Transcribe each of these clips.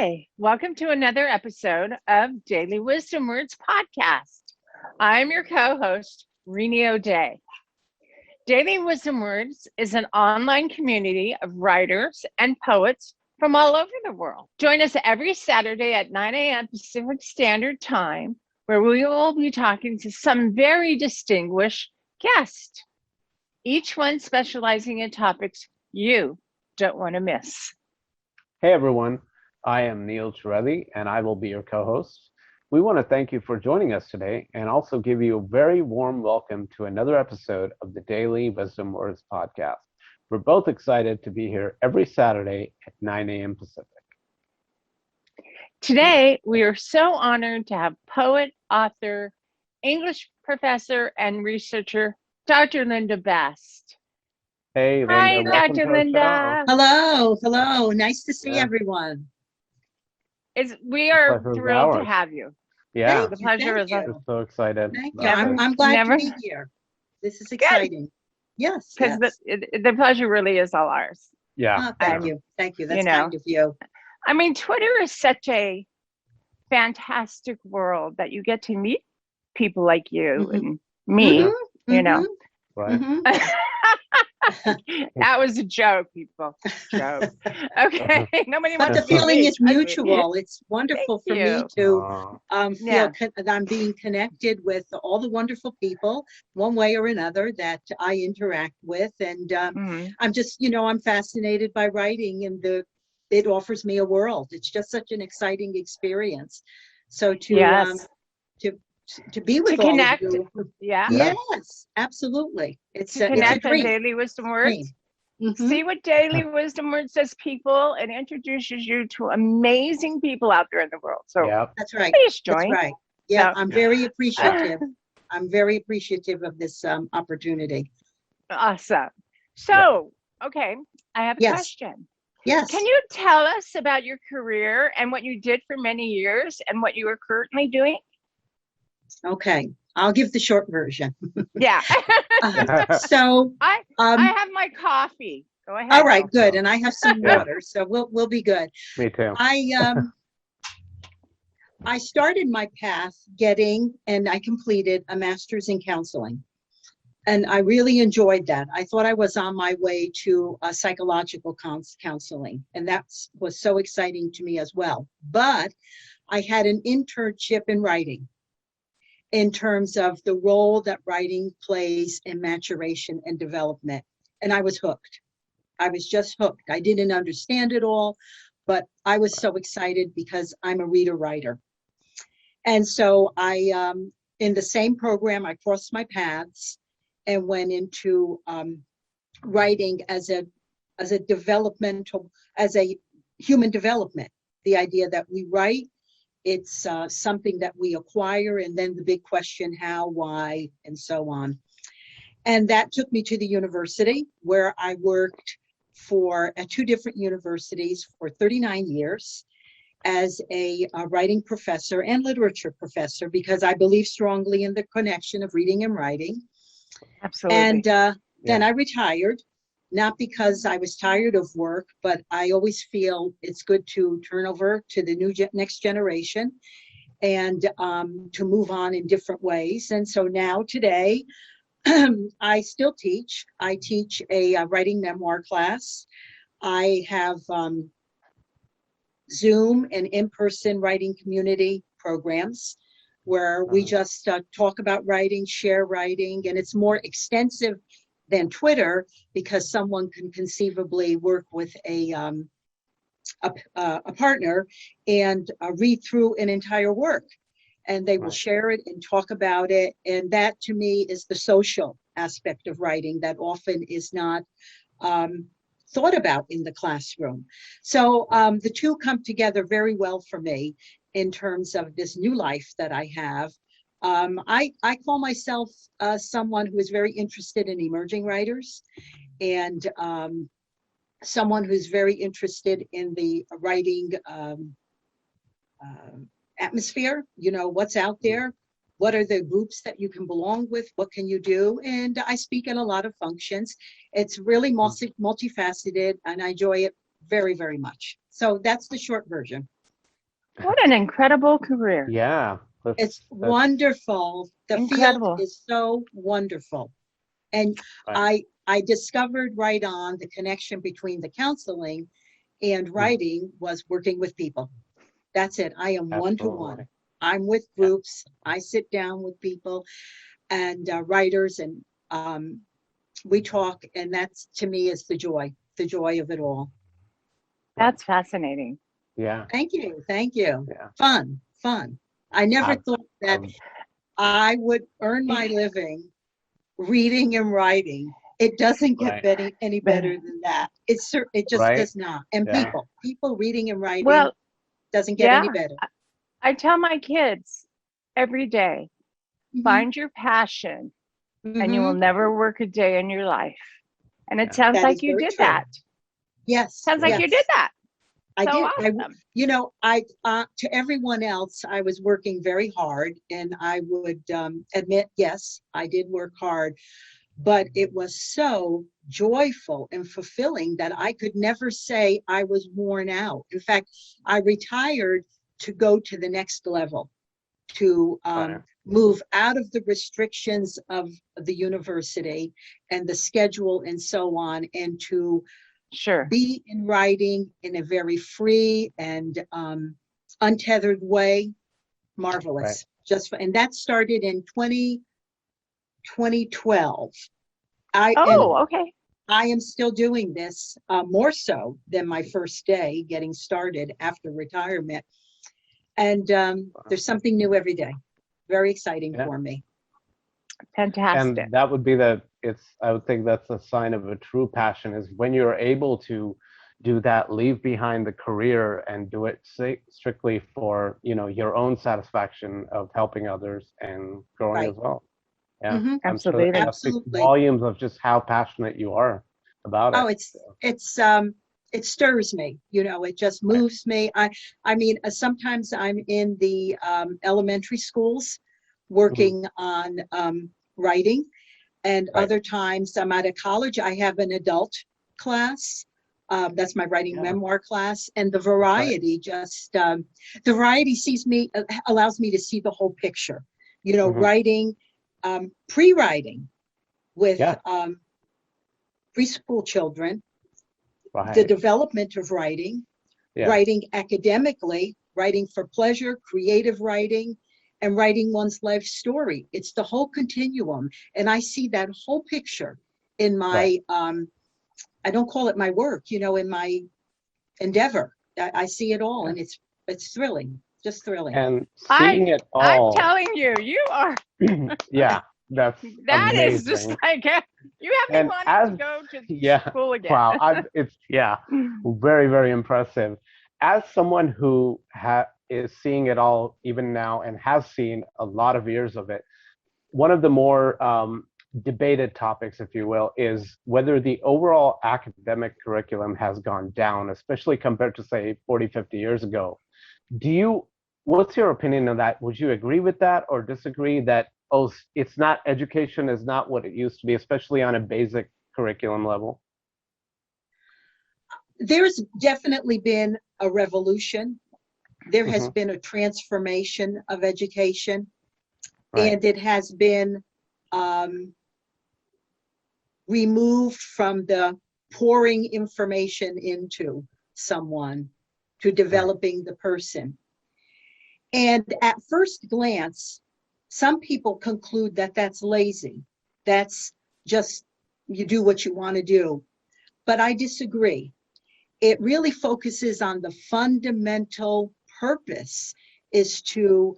Hi, welcome to another episode of Daily Wisdom Words Podcast. I'm your co-host, Rini O'Day. Daily Wisdom Words is an online community of writers and poets from all over the world. Join us every Saturday at 9 a.m. Pacific Standard Time, where we will be talking to some very distinguished guests, each one specializing in topics you don't want to miss. Hey everyone, I am Neil Chiarelli and I will be your co-host. We want to thank you for joining us today and also give you a very warm welcome to another episode of the Daily Wisdom Words Podcast. We're both excited to be here every Saturday at 9 a.m. Pacific. Today, we are so honored to have poet, author, English professor, and researcher, Dr. Linda Best. Hey, Linda. Hi, welcome Dr. to our Linda. show. Hello. Nice to see everyone. We are Pleasure is thrilled to ours. have you. Yeah, The pleasure is Thank ours. you. we're so excited. Thank you. Never- I'm glad never- to be here. This is exciting. Yes. Because yes. the pleasure really is all ours. Yeah. Thank Um, you. Thank you. That's you know. kind of you. I mean, Twitter is such a fantastic world that you get to meet people like you Mhm. and me, Mhm, you know. Right. mhm. That was a joke, people. Joke. Okay. Nobody But wants the to be feeling me. is mutual. It's wonderful for me you. to Aw. feel Yeah. that I'm being connected with all the wonderful people, one way or another, that I interact with. And Mhm. I'm just, I'm fascinated by writing, and it offers me a world. It's just such an exciting experience. So Yes. to be with To all connect. of you. Yeah. Yeah. Yes, absolutely. It's To a connect on dream. Daily Wisdom Words. Mhm. See what Daily Wisdom Words does, people, and introduces you to amazing people out there in the world. So Yeah. That's right. please That's join. right. Yeah, So- I'm very appreciative. I'm very appreciative of this opportunity. Awesome. So, okay, I have a Yes. question. Yes. Can you tell us about your career and what you did for many years and what you are currently doing? Okay. I'll give the short version. Yeah. So, I um, have my coffee. Go ahead. all right, good. And I have some Yeah. water, so we'll be good. Me too. I started my path and I completed a master's in counseling. And I really enjoyed that. I thought I was on my way to psychological counseling, and that was so exciting to me as well. But I had an internship in writing in terms of the role that writing plays in maturation and development. And I was hooked. I was just hooked. I didn't understand it all, but I was so excited because I'm a reader-writer. And so in the same program, I crossed my paths and went into writing as a human development. The idea that we write, it's something that we acquire, and then the big question, how, why, and so on. And that took me to the university, where I worked at two different universities for 39 years as a writing professor and literature professor, because I believe strongly in the connection of reading and writing. Absolutely. And then I retired, not because I was tired of work, but I always feel it's good to turn over to the next generation and to move on in different ways. And so now today, I still teach. I teach a writing memoir class. I have Zoom and in-person writing community programs where we just talk about writing, share writing, and it's more extensive than Twitter because someone can conceivably work with a partner and read through an entire work, and they will share it and talk about it. And that to me is the social aspect of writing that often is not thought about in the classroom. So the two come together very well for me in terms of this new life that I have. I call myself someone who is very interested in emerging writers, and someone who's very interested in the writing atmosphere, what's out there, what are the groups that you can belong with, what can you do? And I speak in a lot of functions. It's really multifaceted, and I enjoy it very, very much. So that's the short version. What an incredible career. Yeah. It's wonderful. The Incredible. field is so wonderful. And Right. I discovered right on the connection between the counseling and writing was working with people. That's it. I am one-to-one. Absolutely. I'm with Yeah. groups. I sit down with people and writers, and we talk, and that's, to me, is the joy of it all. That's fascinating. Yeah. Thank you. Thank you. Yeah. Fun. I never I've- thought that I've- I would earn my living reading and writing. It doesn't get Right. any better than that. It just Right. does not. And Yeah. people reading and writing Well, doesn't get any better. I tell my kids every day, Mhm. find your passion and you will Mhm. never work a day in your life. And it Yeah. sounds That like is you very did true. that. Yes. Sounds like you did that. I So did. awesome. To everyone else, I was working very hard, and I would admit, yes, I did work hard, but it was so joyful and fulfilling that I could never say I was worn out. In fact, I retired to go to the next level, to Right. move out of the restrictions of the university and the schedule and so on, and to Sure. be in writing in a very free and untethered way. Marvelous. Right. And that started in 2012. Okay. I am still doing this, more so than my first day getting started after retirement. And there's something new every day. Very exciting for me. Fantastic. And that would be I would think that's a sign of a true passion, is when you're able to do that, leave behind the career and do it strictly for, your own satisfaction of helping others and growing as well. Yeah. Mhm. I'm sure Absolutely. that speaks Absolutely. volumes of just how passionate you are about it. Oh, it stirs me, it just moves me. I mean, sometimes I'm in the elementary schools working on writing, and Right. other times I'm at a college. I have an adult class. That's my writing memoir class, and the variety allows me to see the whole picture. Writing, pre-writing with preschool children, Right. the development of writing, writing academically, writing for pleasure, creative writing, and writing one's life story. It's the whole continuum. And I see that whole picture in my, I don't call it my work, in my endeavor. I see it all, and it's thrilling, just thrilling. And seeing it all. I'm telling you, you are. Yeah, that amazing. Is just like, you have me wanting to go to school again. Wow, it's very, very impressive. As someone who is seeing it all even now and has seen a lot of years of it, one of the more debated topics, if you will, is whether the overall academic curriculum has gone down, especially compared to, say, 40, 50 years ago. What's your opinion on that? Would you agree with that or disagree that, it's not, education is not what it used to be, especially on a basic curriculum level? There's definitely been a revolution. There has been a transformation of education, and it has been removed from the pouring information into someone to developing the person. And at first glance, some people conclude that that's lazy. That's just, you do what you want to do. But I disagree. It really focuses on the fundamental purpose is to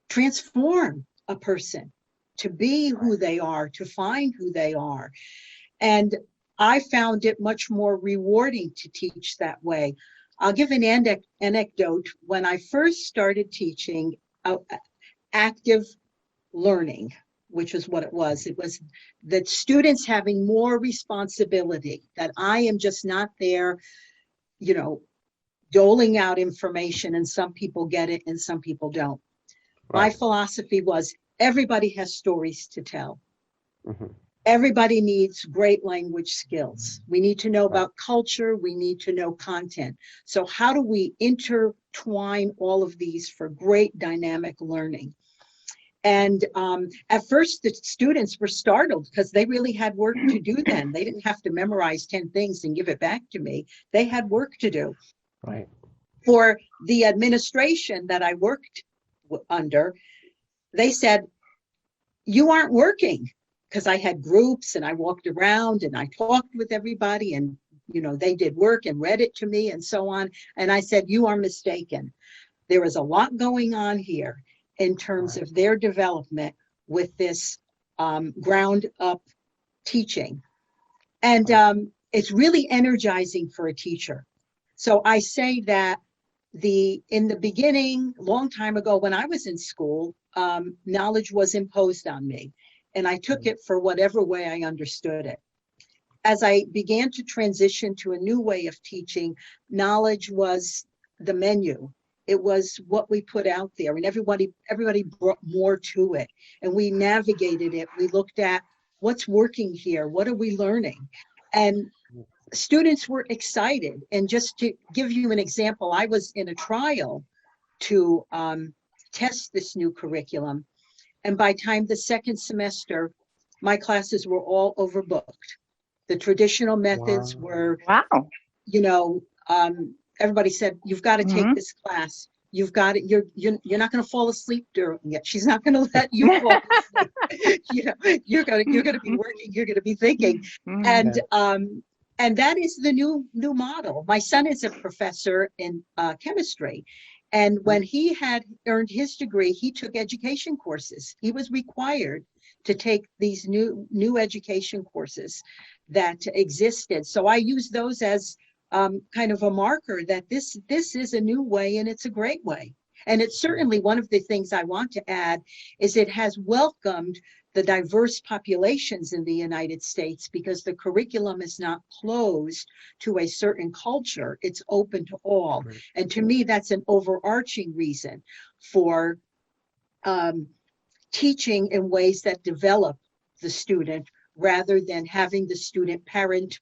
transform a person, to be who they are, to find who they are. And I found it much more rewarding to teach that way. I'll give an anecdote. When I first started teaching active learning, which is what it was that students having more responsibility, that I am just not there, doling out information, and some people get it and some people don't. My philosophy was everybody has stories to tell. Everybody needs great language skills. We need to know about culture. We need to know content. So how do we intertwine all of these for great dynamic learning? And at first, the students were startled because they really had work to do then. They didn't have to memorize 10 things and give it back to me. They had work to do. Right. For the administration that I worked under, they said, you aren't working, because I had groups and I walked around and I talked with everybody, and they did work and read it to me and so on. And I said, you are mistaken. There is a lot going on here in terms of their development with this ground up teaching. And it's really energizing for a teacher. So I say that in the beginning, long time ago, when I was in school, knowledge was imposed on me, and I took it for whatever way I understood it. As I began to transition to a new way of teaching, knowledge was the menu. It was what we put out there, and everybody brought more to it, and we navigated it. We looked at what's working here, what are we learning, and students were excited. And just to give you an example, I was in a trial to test this new curriculum, and by time the second semester, my classes were all overbooked. The traditional methods were, everybody said, you've got to take this class. You've got it. You're not going to fall asleep during it. She's not going to let you fall asleep. You're going to be working. You're going to be thinking. And that is the new model. My son is a professor in chemistry. And when he had earned his degree, he took education courses. He was required to take these new education courses that existed. So I use those as kind of a marker that this is a new way, and it's a great way. And it's certainly one of the things I want to add is it has welcomed the diverse populations in the United States, because the curriculum is not closed to a certain culture. It's open to all. Right. And to me, that's an overarching reason for teaching in ways that develop the student, rather than having the student parrot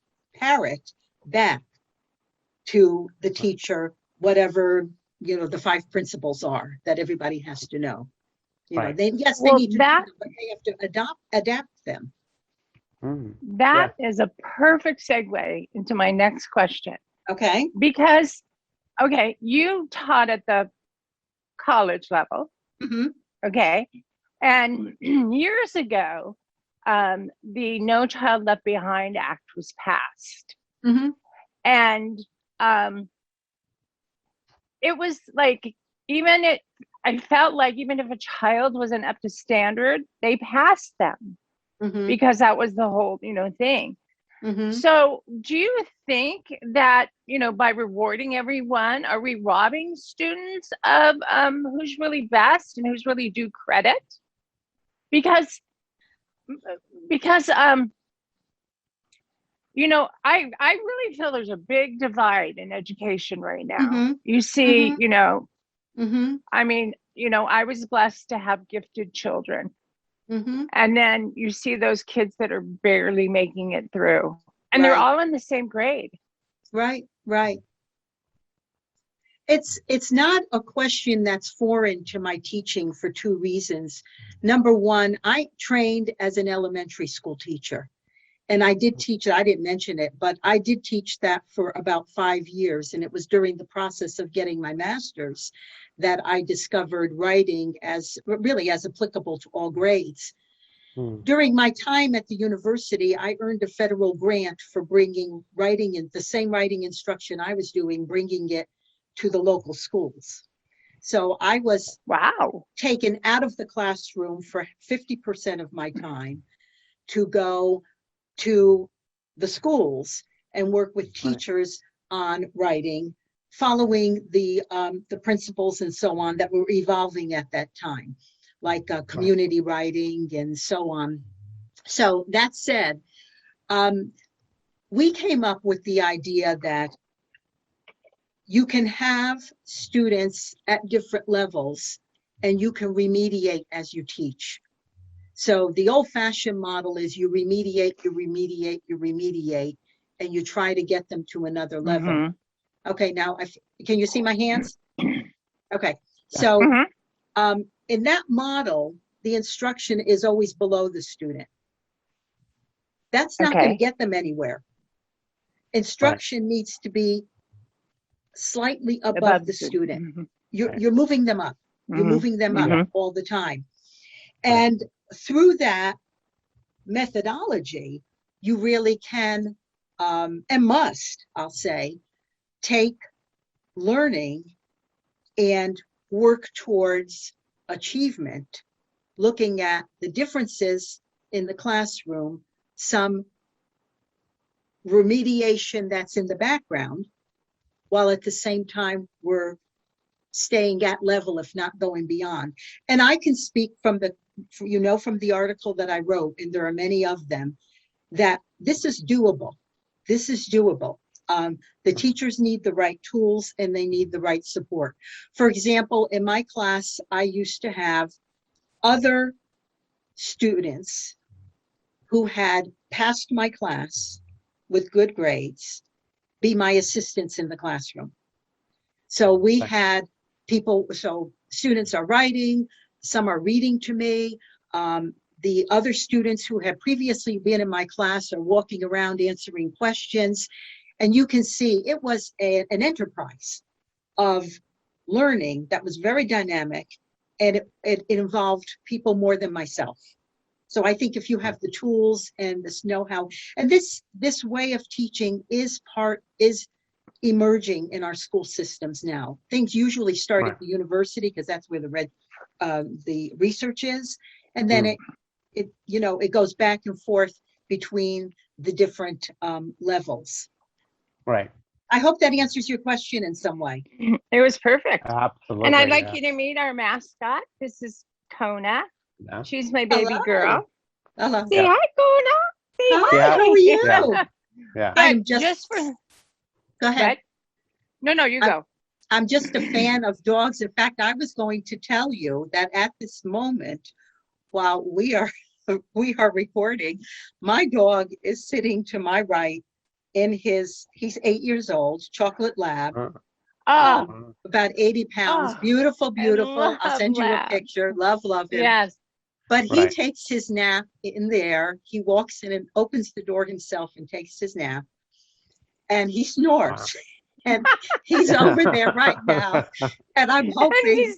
back to the teacher whatever the 5 principles are that everybody has to know. They need to know, but they have to adapt them. That is a perfect segue into my next question. Okay. Because, you taught at the college level. Mm-hmm. Okay. And years ago, the No Child Left Behind Act was passed. Mm-hmm. And it was like, I felt like even if a child wasn't up to standard, they passed them, because that was the whole, thing. Mm-hmm. So do you think that, by rewarding everyone, are we robbing students of who's really best and who's really due credit? Because I really feel there's a big divide in education right now. Mm-hmm. You see, I mean, I was blessed to have gifted children. Mm-hmm. And then you see those kids that are barely making it through, and they're all in the same grade. Right. It's not a question that's foreign to my teaching for 2 reasons. Number one, I trained as an elementary school teacher. And I did teach, I didn't mention it, but I did teach that for about 5 years. And it was during the process of getting my master's that I discovered writing as applicable to all grades. During my time at the university, I earned a federal grant for bringing writing in the same writing instruction I was doing, bringing it to the local schools. So I was taken out of the classroom for 50% of my time to go to the schools and work with teachers on writing, following the principles and so on that were evolving at that time, like community writing and so on. So that said, we came up with the idea that you can have students at different levels and you can remediate as you teach. So the old-fashioned model is you remediate, and you try to get them to another level. Mm-hmm. Okay, now can you see my hands? Okay, so Mm-hmm. In that model, the instruction is always below the student. That's not going to get them anywhere. Instruction needs to be slightly above the student. Mm-hmm. You're moving them up. You're moving them up all the time. And through that methodology, you really can and must, I'll say, take learning and work towards achievement, looking at the differences in the classroom, some remediation that's in the background, while at the same time we're staying at level, if not going beyond. And I can speak from the article that I wrote, and there are many of them, that this is doable. This is doable. The teachers need the right tools and they need the right support. For example, in my class, I used to have other students who had passed my class with good grades be my assistants in the classroom. So we had people, so students are writing, some are reading to me. The other students who had previously been in my class are walking around answering questions. And you can see it was an enterprise of learning that was very dynamic, and it involved people more than myself. So I think if you have the tools and this know-how, and this way of teaching is emerging in our school systems now. Things usually start at the university because that's where the research is, and then it goes back and forth between the different levels. Right. I hope that answers your question in some way. It was perfect. Absolutely. And I'd like you to meet our mascot. This is Kona. Yeah. She's my baby girl. Hello. Say hi, Kona. Say hi. How are you? Yeah. I'm just for. Go ahead. No, you go. I'm just a fan of dogs. In fact, I was going to tell you that at this moment, while we are recording, my dog is sitting to my right he's 8 years old, chocolate lab, about 80 pounds, beautiful. I'll send you a picture. Love him. Yes. But he takes his nap in there. He walks in and opens the door himself and takes his nap. And he snores. And he's over there right now. And I'm hoping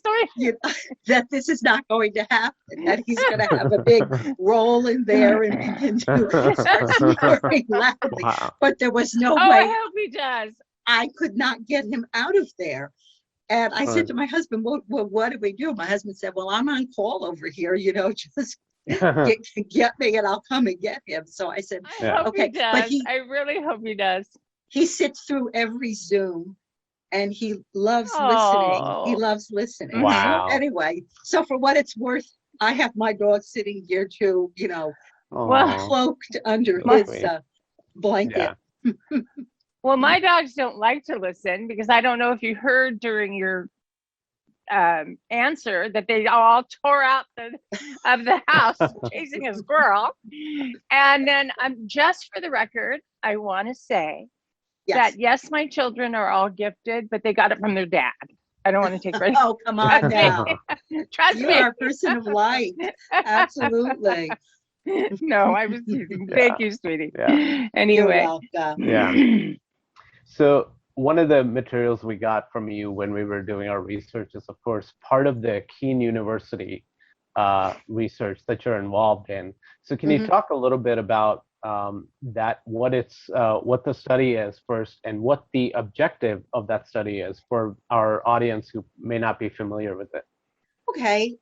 that this is not going to happen, that he's going to have a big roll in there and begin to start snoring loudly. Wow. But there was no way. I hope he does. I could not get him out of there. And I said to my husband, well, what do we do? My husband said, well, I'm on call over here, just get me and I'll come and get him. So I said, I hope he does. But I really hope he does. He sits through every Zoom and he loves listening. He loves listening. Wow. So anyway, so for what it's worth, I have my dog sitting here too, cloaked under his blanket. Yeah. Well, my dogs don't like to listen because I don't know if you heard during your answer that they all tore out of the house chasing a squirrel. And then just for the record, I want to say that yes, my children are all gifted, but they got it from their dad. I don't want to take credit. Oh, come on now. Trust me. You are a person of light. Absolutely. No, I was teasing. Thank you, sweetie. Yeah. Anyway. You're welcome. Yeah. So one of the materials we got from you when we were doing our research is, of course, part of the Keene University research that you're involved in. So can you talk a little bit about that, what the study is first, and what the objective of that study is for our audience who may not be familiar with it? Okay.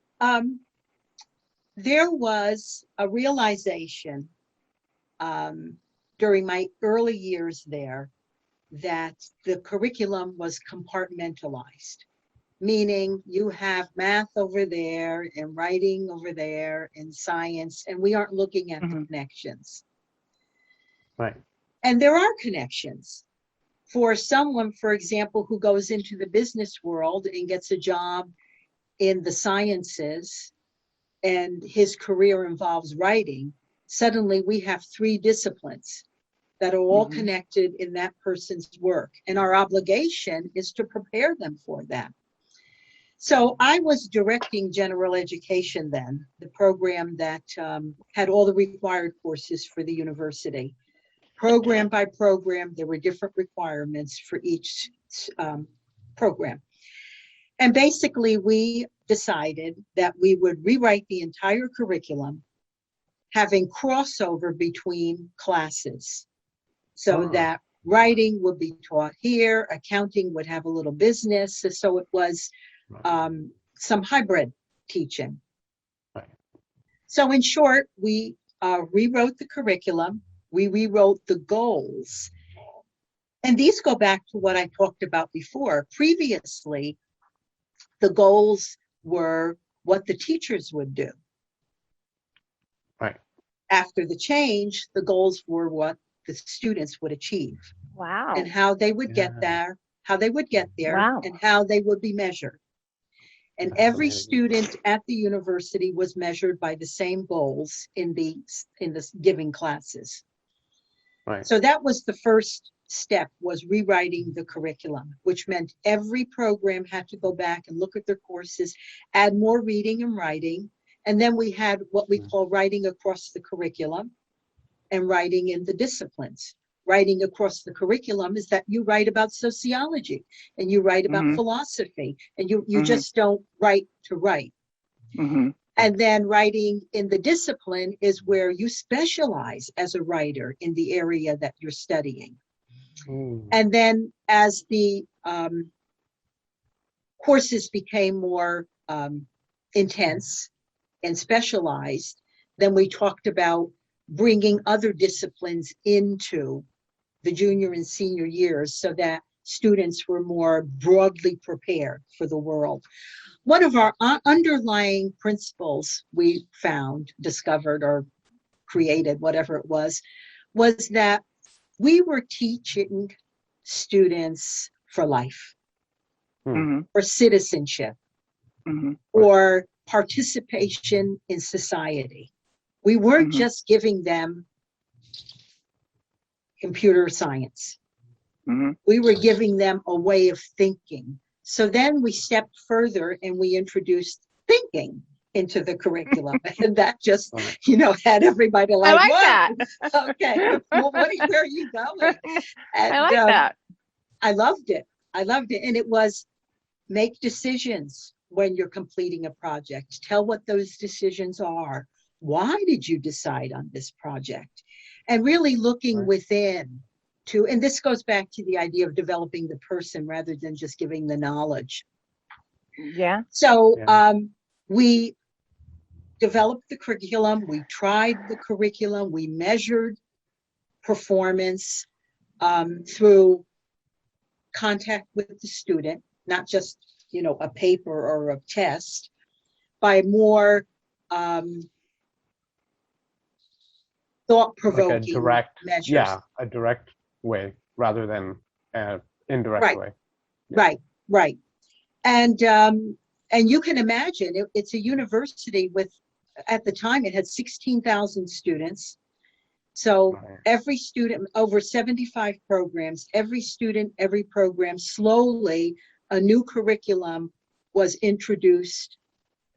There was a realization during my early years there that the curriculum was compartmentalized, meaning you have math over there and writing over there and science, and we aren't looking at the connections. Right. And there are connections. For someone, for example, who goes into the business world and gets a job in the sciences, and his career involves writing, suddenly we have 3 disciplines that are all connected in that person's work. And our obligation is to prepare them for that. So I was directing general education then, the program that had all the required courses for the university. Program by program, there were different requirements for each program. And basically, we decided that we would rewrite the entire curriculum, having crossover between classes, so that writing would be taught here, accounting would have a little business. So it was some hybrid teaching. Right. So in short, we rewrote the curriculum, we rewrote the goals. And these go back to what I talked about before. Previously, the goals were what the teachers would do. Right. After the change, the goals were what the students would achieve. Wow. And how they would get there, Wow. and how they would be measured. And every student at the university was measured by the same goals in the giving classes. Right. So that was the first step, was rewriting the curriculum, which meant every program had to go back and look at their courses, add more reading and writing. And then we had what we call writing across the curriculum and writing in the disciplines. Writing across the curriculum is that you write about sociology and you write about philosophy, and you just don't write to write. And then writing in the discipline is where you specialize as a writer in the area that you're studying. And then as the courses became more intense and specialized, then we talked about bringing other disciplines into the junior and senior years so that students were more broadly prepared for the world. One of our underlying principles we found, discovered, or created, whatever it was that we were teaching students for life, or citizenship, or participation in society. We weren't just giving them computer science. We were giving them a way of thinking. So then we stepped further and we introduced thinking into the curriculum. And that just, had everybody like, I like what? that. Okay, well, where are you going? And, I like that. I loved it. And it was make decisions when you're completing a project. Tell what those decisions are. Why did you decide on this project? And really looking within to, and this goes back to the idea of developing the person rather than just giving the knowledge. Yeah. So we developed the curriculum, we tried the curriculum, we measured performance through contact with the student, not just, a paper or a test, by more thought-provoking like a direct, measures. a direct way rather than an indirect way. Right. And you can imagine it's a university with, at the time it had 16,000 students. So every student, over 75 programs, every student, every program, slowly a new curriculum was introduced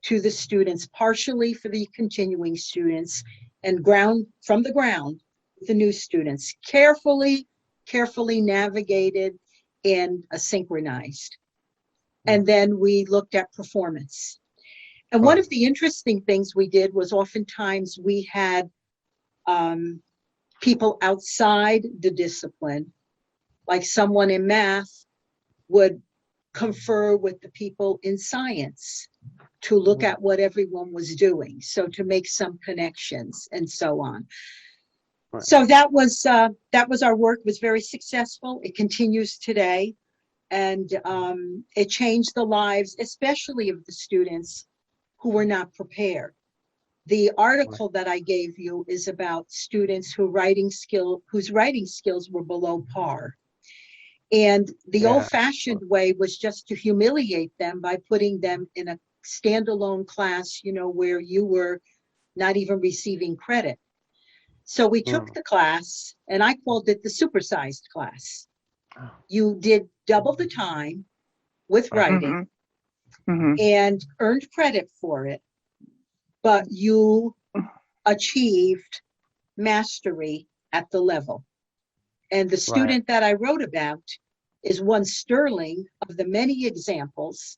to the students, partially for the continuing students, and from the ground, the new students, carefully navigated and synchronized. And then we looked at performance. And one of the interesting things we did was oftentimes we had people outside the discipline, like someone in math would confer with the people in science to look at what everyone was doing, so to make some connections and so on. So that was our work. It was very successful. It continues today, and it changed the lives, especially of the students who were not prepared. The article that I gave you is about students whose writing skills were below par. And the old-fashioned way was just to humiliate them by putting them in a standalone class, where you were not even receiving credit. So we took the class, and I called it the supersized class. You did double the time with writing and earned credit for it, but you achieved mastery at the level. And the student that I wrote about is one sterling of the many examples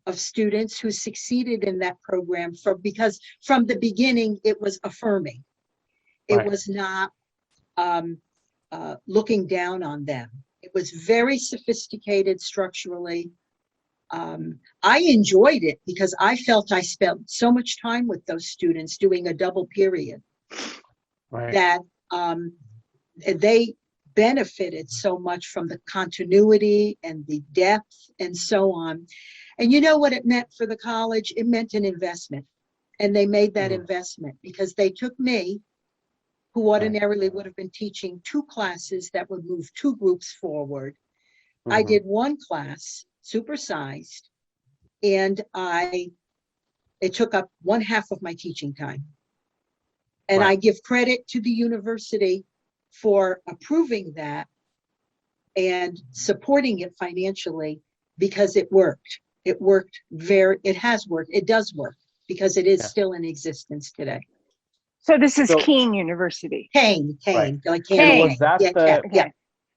of students who succeeded in that program because from the beginning, it was affirming. It was not looking down on them. It was very sophisticated structurally. I enjoyed it because I felt I spent so much time with those students doing a double period that they benefited so much from the continuity and the depth and so on. And you know what it meant for the college? It meant an investment. And they made that investment because they took me, who ordinarily would have been teaching 2 classes that would move 2 groups forward. I did 1 class, supersized, and it took up 1/2 of my teaching time. And I give credit to the university for approving that and supporting it financially because it worked. It worked it has worked. It does work because it is still in existence today. So this is Kean University. Kane, Right. like So Kane. was that Yeah.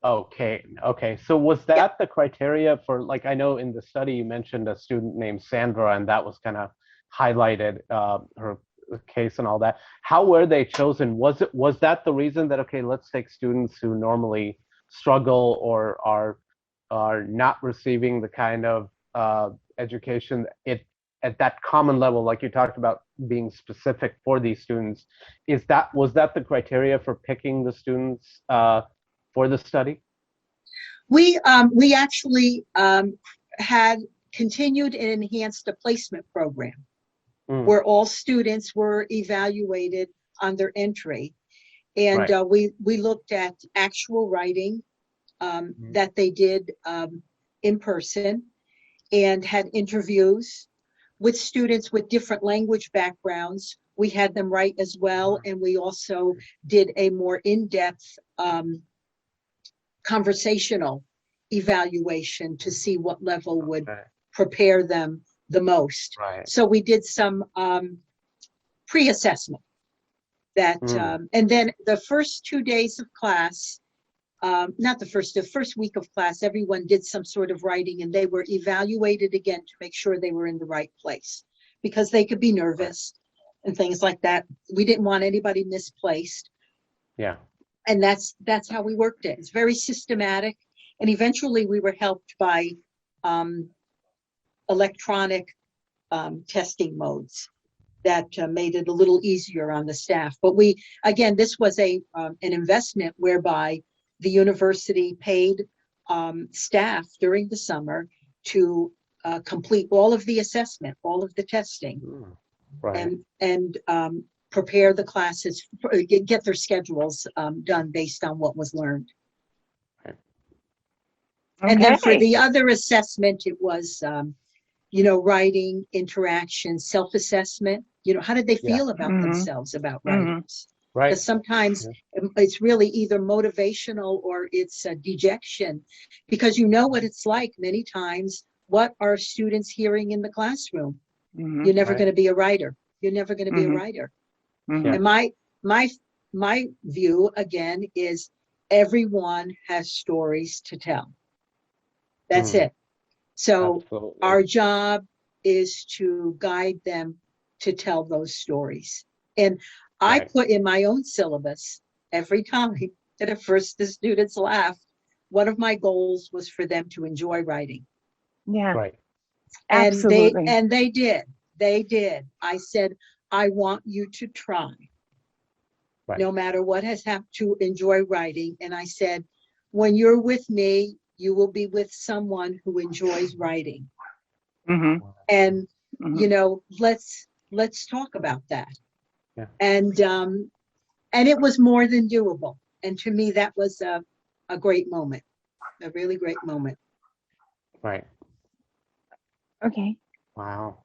Okay. So was that the criteria for, like, I know in the study you mentioned a student named Sandra, and that was kind of highlighted, her case and all that. How were they chosen? Was that the reason that, okay, let's take students who normally struggle or are not receiving the kind of education at that common level, like you talked about being specific for these students? Was that the criteria for picking the students for the study? We actually had continued and enhanced a placement program where all students were evaluated on their entry. And we looked at actual writing that they did in person and had interviews with students with different language backgrounds. We had them write as well. And we also did a more in-depth conversational evaluation to see what level would prepare them the most. So we did some pre-assessment that, and then the first 2 days of class, the first week of class, everyone did some sort of writing and they were evaluated again to make sure they were in the right place because they could be nervous and things like that. We didn't want anybody misplaced. Yeah. And that's how we worked it. It's very systematic. And eventually we were helped by electronic testing modes that made it a little easier on the staff. But this was an investment whereby the university paid staff during the summer to complete all of the assessment, all of the testing, and prepare the classes, get their schedules done based on what was learned. And then for the other assessment, it was, writing, interaction, self-assessment. How did they feel about themselves, about writing? Because sometimes it's really either motivational or it's a dejection, because you know what it's like many times. What are students hearing in the classroom? You're never going to be a writer. You're never going to be a writer. And my view again is everyone has stories to tell. That's it. So our job is to guide them to tell those stories. And I put in my own syllabus every time, and at first the students laughed. One of my goals was for them to enjoy writing. Yeah. Right. Absolutely. And they did. They did. I said, I want you to try. No matter what has happened, to enjoy writing. And I said, when you're with me, you will be with someone who enjoys writing. And let's talk about that. Yeah. And it was more than doable. And to me, that was a great moment, a really great moment. Right. Okay. Wow.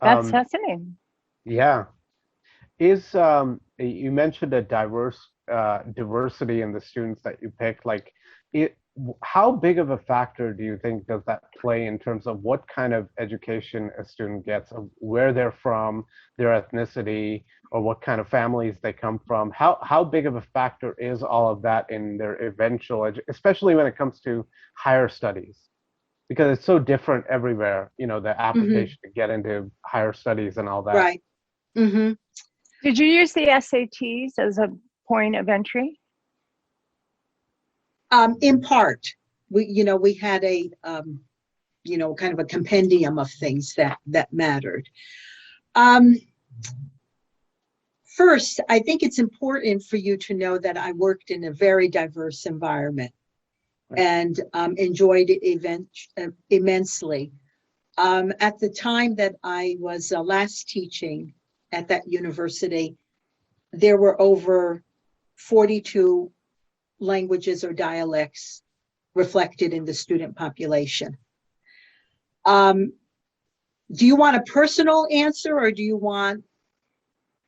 That's Um, fascinating. yeah. You mentioned a diversity in the students that you pick. Like, how big of a factor do you think does that play in terms of what kind of education a student gets, of where they're from, their ethnicity, or what kind of families they come from? How big of a factor is all of that in their eventual especially when it comes to higher studies? Because it's so different everywhere, the Hmm. application to get into higher studies and all that. Right. Hmm. Did you use the SATs as a point of entry? In part, we had a, kind of a compendium of things that mattered. Um, First, I think it's important for you to know that I worked in a very diverse environment and enjoyed it immensely. At the time that I was last teaching at that university, there were over 42 languages or dialects reflected in the student population. Do you want a personal answer or do you want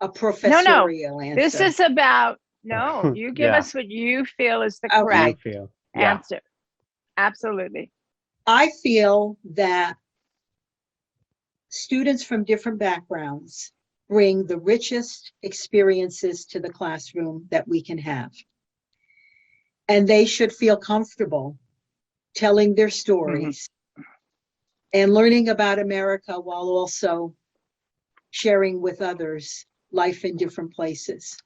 a No. professorial This answer? is about, no, you give Yeah, us what you feel is the Okay. you correct feel. Yeah. answer. Absolutely. I feel that students from different backgrounds bring the richest experiences to the classroom that we can have. And they should feel comfortable telling their stories and learning about America while also sharing with others life in different places.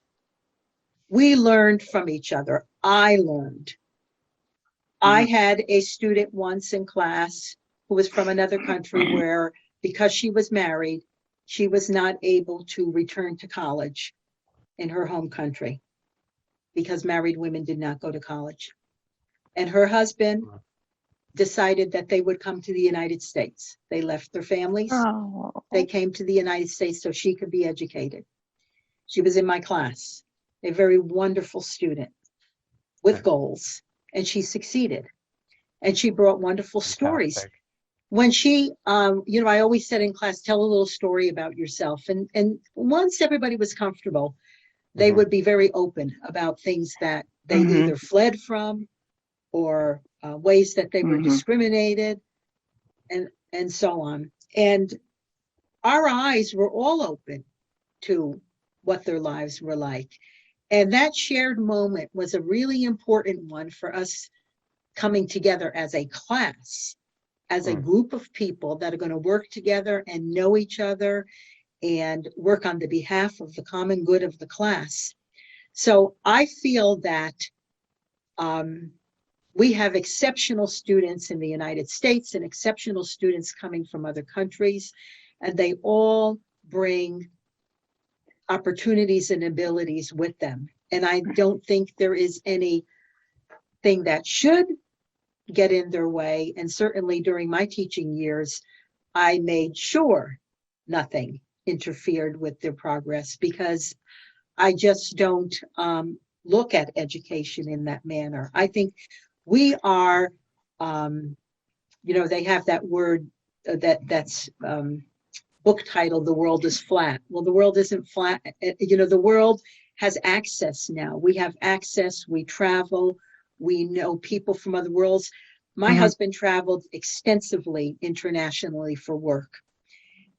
We learned from each other. I learned. I had a student once in class who was from another country where, because she was married, she was not able to return to college in her home country because married women did not go to college. And her husband decided that they would come to the United States. They left their families. Oh, They came to the United States so she could be educated. She was in my class, a very wonderful student with goals, and she succeeded. And she brought wonderful stories. Fantastic. When she, I always said in class, tell a little story about yourself. And once everybody was comfortable, they would be very open about things that they either fled from or ways that they were discriminated and so on. And our eyes were all open to what their lives were like. And that shared moment was a really important one for us coming together as a class, as a group of people that are going to work together and know each other and work on the behalf of the common good of the class. So I feel that we have exceptional students in the United States and exceptional students coming from other countries, and they all bring opportunities and abilities with them. And I don't think there is anything that should get in their way. And certainly during my teaching years, I made sure nothing interfered with their progress because I just don't look at education in that manner. I think we are, they have that word that's book title, The World is Flat. Well, the world isn't flat. The world has access now. We have access, we travel, we know people from other worlds. My husband traveled extensively internationally for work.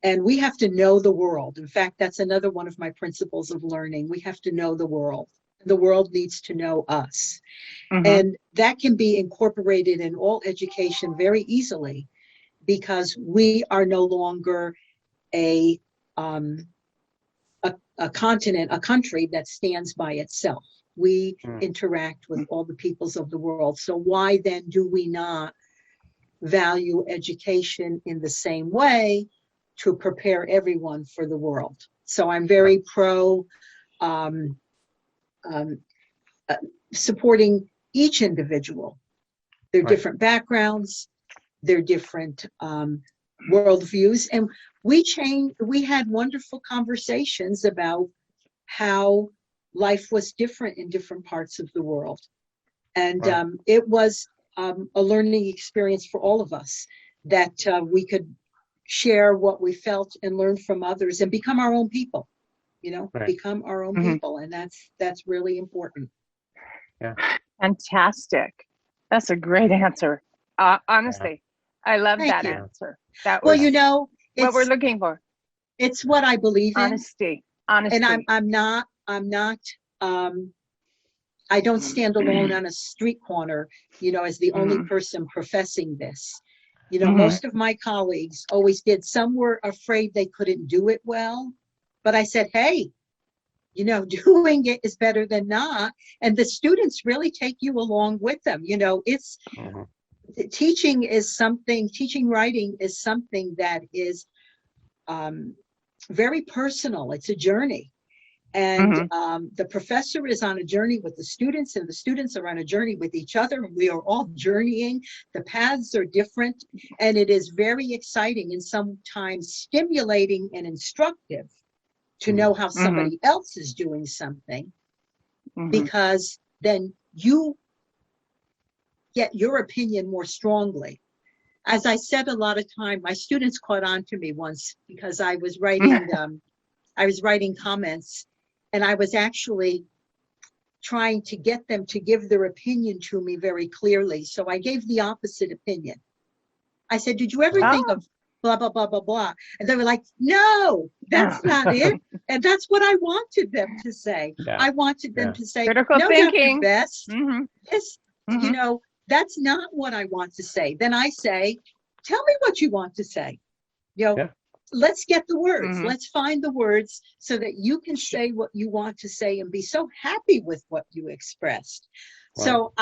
And we have to know the world. In fact, that's another one of my principles of learning. We have to know the world. The world needs to know us. And that can be incorporated in all education very easily because we are no longer a continent, a country that stands by itself. We interact with all the peoples of the world. So why then do we not value education in the same way to prepare everyone for the world? So I'm very pro supporting each individual, their different backgrounds, their different worldviews. And we had wonderful conversations about how life was different in different parts of the world. And it was a learning experience for all of us that we could share what we felt and learn from others and become our own people, Right. become our own people. And that's really important. Yeah. Fantastic. That's a great answer. Honestly, I love Thank that you. answer. That Well, was what we're it's looking for. it's what I believe in. Honesty. And I'm not I don't stand alone on a street corner, as the only person professing this. Most of my colleagues always did. Some were afraid they couldn't do it well, but I said, hey, doing it is better than not. And the students really take you along with them. It's teaching writing is something that is very personal. It's a journey. And the professor is on a journey with the students, and the students are on a journey with each other. And we are all journeying. The paths are different, and it is very exciting and sometimes stimulating and instructive to know how somebody else is doing something, because then you get your opinion more strongly. As I said, a lot of time, my students caught on to me once because I was writing comments, and I was actually trying to get them to give their opinion to me very clearly. So I gave the opposite opinion. I said, did you ever think of blah, blah, blah, blah, blah? And they were like, no, that's not it. And that's what I wanted them to say. Yeah. I wanted them to say, critical no, thinking. Dr. Best, this, that's not what I want to say. Then I say, tell me what you want to say. Let's get the words. Let's find the words so that you can say what you want to say and be so happy with what you expressed. Right. So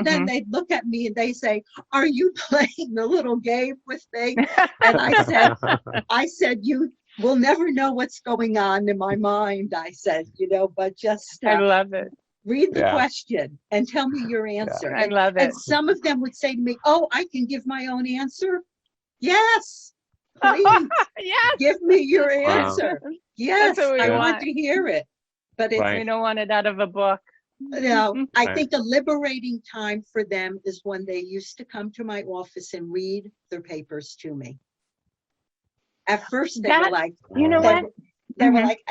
then they look at me and they say, are you playing the little game with me? And I said, you will never know what's going on in my mind. I said, but just I love it. Read the question and tell me your answer. I love it. And some of them would say to me, oh, I can give my own answer. Yes. Please, give me your answer. Wow. Yes, I want to hear it. But we don't want it out of a book. I think a liberating time for them is when they used to come to my office and read their papers to me. At first, they were like, you know what? They were like,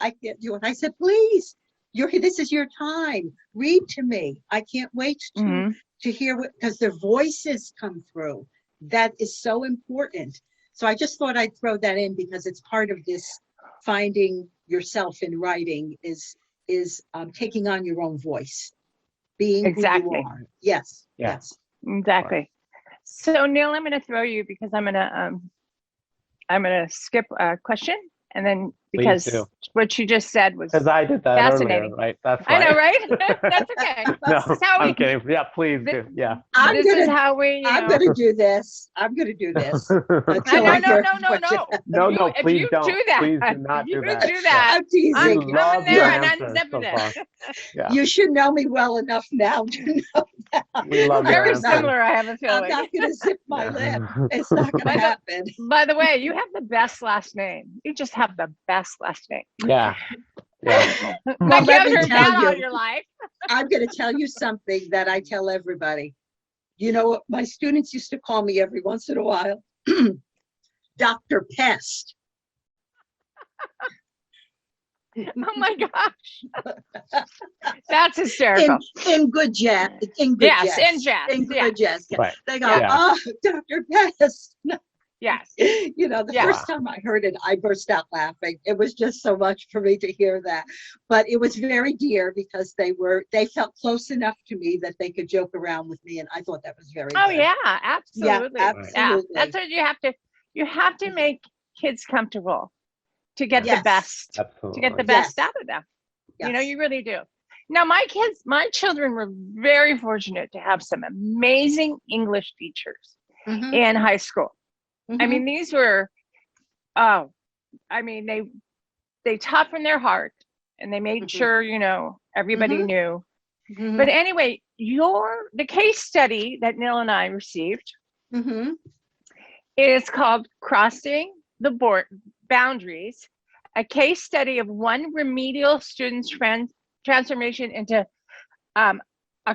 I can't do it. I said, please, this is your time. Read to me. I can't wait to hear because their voices come through. That is so important. So I just thought I'd throw that in because it's part of this finding yourself in writing is taking on your own voice, being who you are. Yes. Yes. Exactly. So Neil, I'm going to throw you because I'm going to skip a question, and then because what you just said was because I did that fascinating. Earlier, right? That's I know, right? That's okay. No, I'm kidding. Yeah, please do. Yeah. I'm going to do this. I'm going to do this. No, please don't. Do that. Please do not do that. Do that. I'm teasing. I'm coming there and unzipping it. Yeah. You should know me well enough now to know that. We love Very similar, I have a feeling. I'm not going to zip my lip. It's not going to happen. By the way, you have the best last name. You just have the best last name. Yeah. Yeah. Like you haven't heard that all your life. I'm going to tell you something that I tell everybody. My students used to call me every once in a while, Dr. Pest. Oh my gosh. That's hysterical. In good jazz. In good jazz. Right. They go, oh, Dr. Pest. Yes. The first time I heard it, I burst out laughing. It was just so much for me to hear that. But it was very dear because they felt close enough to me that they could joke around with me. And I thought that was very good. Yeah, absolutely. Yeah, absolutely. Yeah. That's what you have to make kids comfortable to get the best, absolutely. to get the best out of them. Yes. You really do. Now, my children were very fortunate to have some amazing English teachers in high school. I mean, these were, they taught from their heart and they made sure, everybody knew. But anyway, the case study that Neil and I received is called Crossing the Boundaries, a case study of one remedial student's transformation into a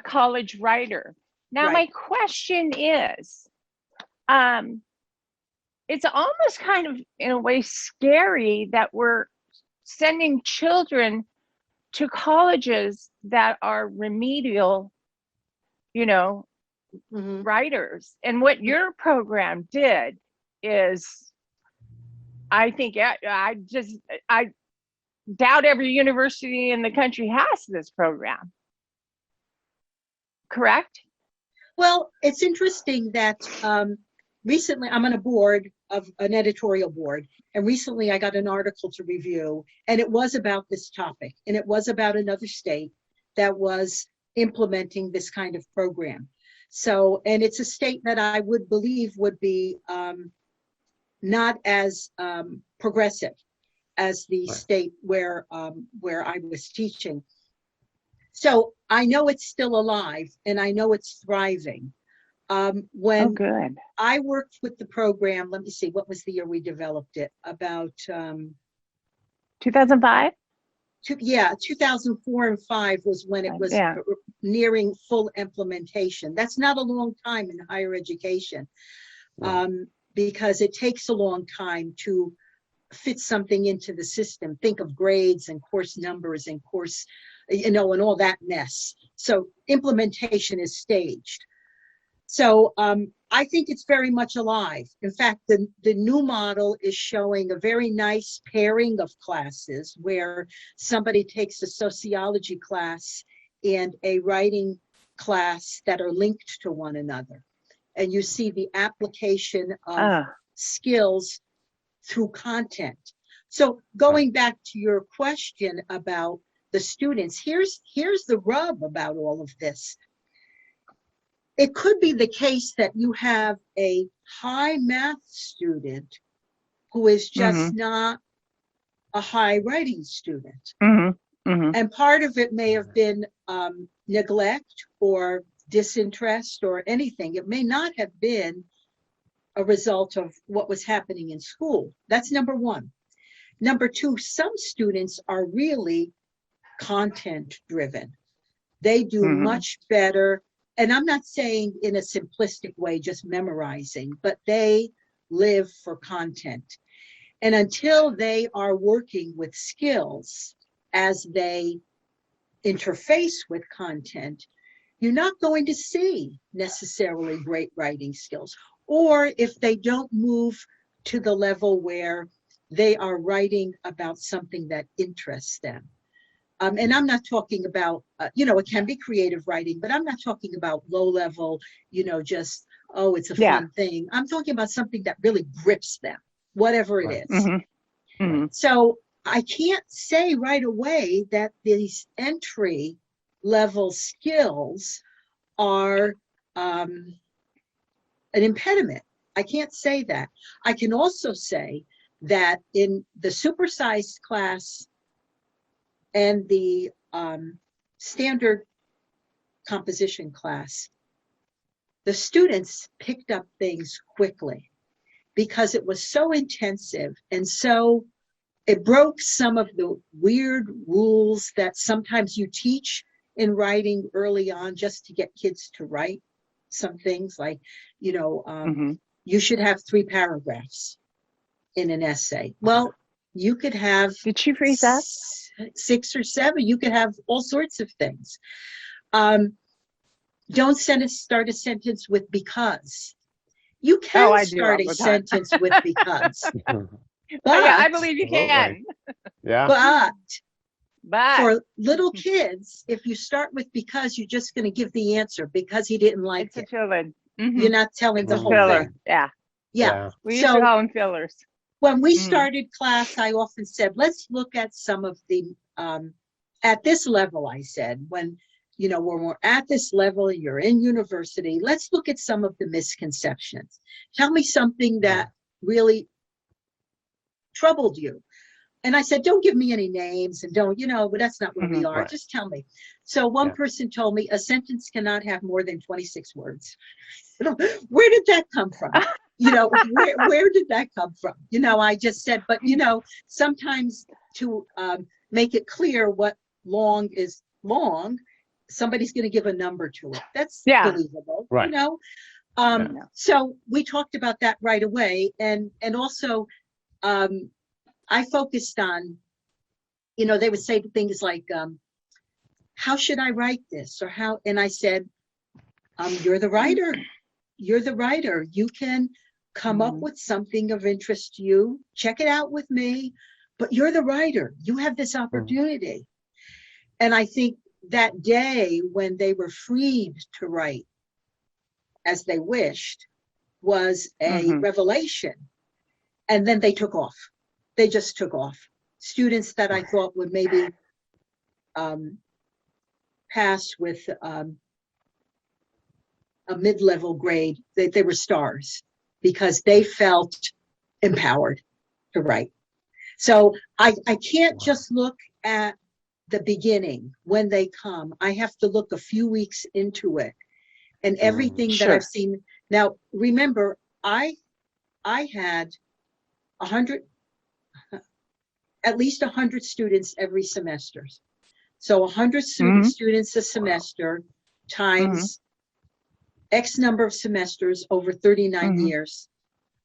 college writer. Now, my question is, it's almost kind of, in a way, scary that we're sending children to colleges that are remedial, writers. And what your program did is, I think, I doubt every university in the country has this program. Correct? Well, it's interesting that recently I'm on a board of an editorial board, and recently I got an article to review, and it was about this topic, and it was about another state that was implementing this kind of program. So, and it's a state that I would believe would be not as progressive as the state where I was teaching. So I know it's still alive, and I know it's thriving. When good. I worked with the program, let me see, what was the year we developed it? About 2005? 2004 and 5 was when it was nearing full implementation. That's not a long time in higher education, because it takes a long time to fit something into the system. Think of grades and course numbers and course, and all that mess. So implementation is staged. So I think it's very much alive. In fact, the new model is showing a very nice pairing of classes where somebody takes a sociology class and a writing class that are linked to one another. And you see the application of skills through content. So going back to your question about the students, here's the rub about all of this. It could be the case that you have a high math student who is just not a high writing student. And part of it may have been neglect or disinterest or anything. It may not have been a result of what was happening in school. That's number one. Number two, some students are really content driven. They do much better. And I'm not saying in a simplistic way, just memorizing, but they live for content. And until they are working with skills as they interface with content, you're not going to see necessarily great writing skills. Or if they don't move to the level where they are writing about something that interests them. And I'm not talking about, it can be creative writing, but I'm not talking about low level, just, it's a fun thing. I'm talking about something that really grips them, whatever it is. So I can't say right away that these entry level skills are an impediment. I can't say that. I can also say that in the supersized class and the standard composition class, the students picked up things quickly because it was so intensive, and so it broke some of the weird rules that sometimes you teach in writing early on just to get kids to write some things like, you should have 3 paragraphs in an essay. Well, you could have Did she freeze up? 6 or 7. You could have all sorts of things. Don't start a sentence with because. You can start a sentence with because. But I believe you can. Yeah. But for little kids, if you start with because, you're just going to give the answer because he didn't like it. It's a fill-in. You're not telling the whole filler. thing. Yeah. We used to call them fillers. When we started class, I often said, let's look at some of the, at this level, I said, when we're at this level, you're in university, let's look at some of the misconceptions. Tell me something that really troubled you. And I said, don't give me any names and don't, but that's not where we are. Right. Just tell me. So one person told me a sentence cannot have more than 26 words. Where did that come from? Where did that come from? I just said, but sometimes to make it clear what long is long, somebody's going to give a number to it. That's believable, right. So we talked about that right away. And also, I focused on, they would say things like, how should I write this? Or how, and I said, you're the writer. You're the writer. You can come up with something of interest to you. Check it out with me. But you're the writer. You have this opportunity. And I think that day when they were freed to write as they wished was a revelation. And then they took off. They just took off. Students that I thought would maybe pass with a mid-level grade, they were stars because they felt empowered to write. So I can't just look at the beginning when they come. I have to look a few weeks into it and everything that I've seen. Now, remember, I had at least 100 students every semester. So 100 students a semester times X number of semesters over 39 years.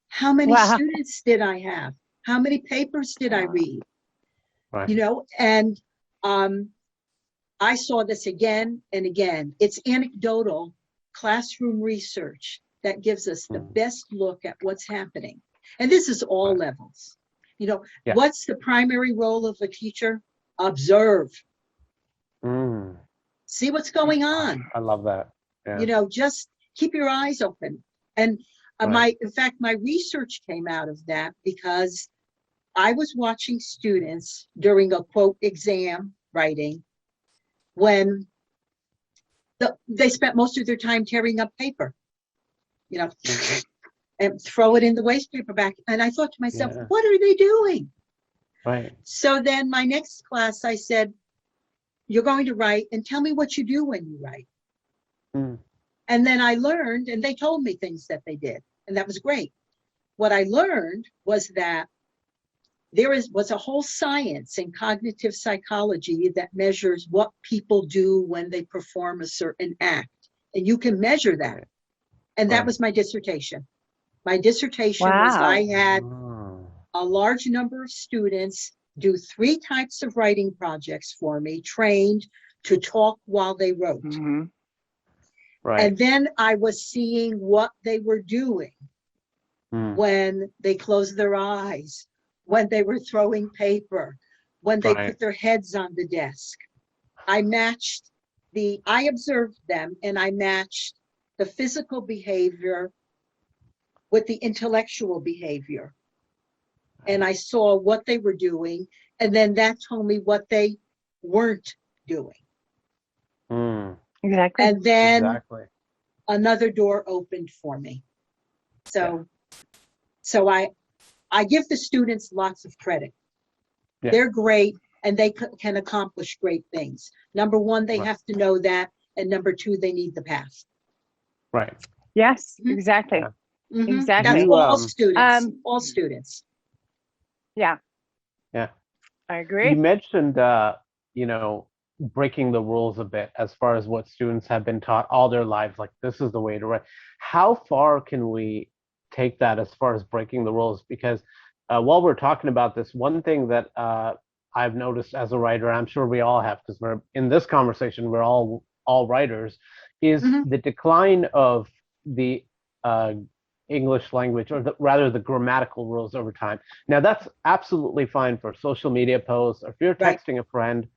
How many students did I have? How many papers did I read? Right. And I saw this again and again. It's anecdotal classroom research that gives us the best look at what's happening. And this is all levels. What's the primary role of a teacher? Observe. See what's going on. I love that. Yeah. Just keep your eyes open. And in fact, my research came out of that because I was watching students during a quote exam writing when they spent most of their time tearing up paper, and throw it in the waste paper bag. And I thought to myself, what are they doing? Right. So then my next class, I said, you're going to write and tell me what you do when you write. And then I learned, and they told me things that they did, and that was great. What I learned was that there was a whole science in cognitive psychology that measures what people do when they perform a certain act. And you can measure that. And that was my dissertation. My dissertation was I had a large number of students do 3 types of writing projects for me, trained to talk while they wrote. Right. And then I was seeing what they were doing when they closed their eyes, when they were throwing paper, when they put their heads on the desk. I observed them and I matched the physical behavior with the intellectual behavior. And I saw what they were doing, and then that told me what they weren't doing. Exactly. And then another door opened for me. So I give the students lots of credit. They're great, and they can accomplish great things. Number one, they have to know that, and number two, they need the path. Right. Yes, exactly. Exactly. That's all students. All students. Yeah. Yeah. I agree. You mentioned, breaking the rules a bit as far as what students have been taught all their lives, like this is the way to write. How far can we take that as far as breaking the rules? Because while we're talking about this, one thing that I've noticed as a writer, I'm sure we all have, because we're in this conversation, we're all writers, is the decline of the English language, or rather the grammatical rules over time. Now that's absolutely fine for social media posts, or if you're texting a friend,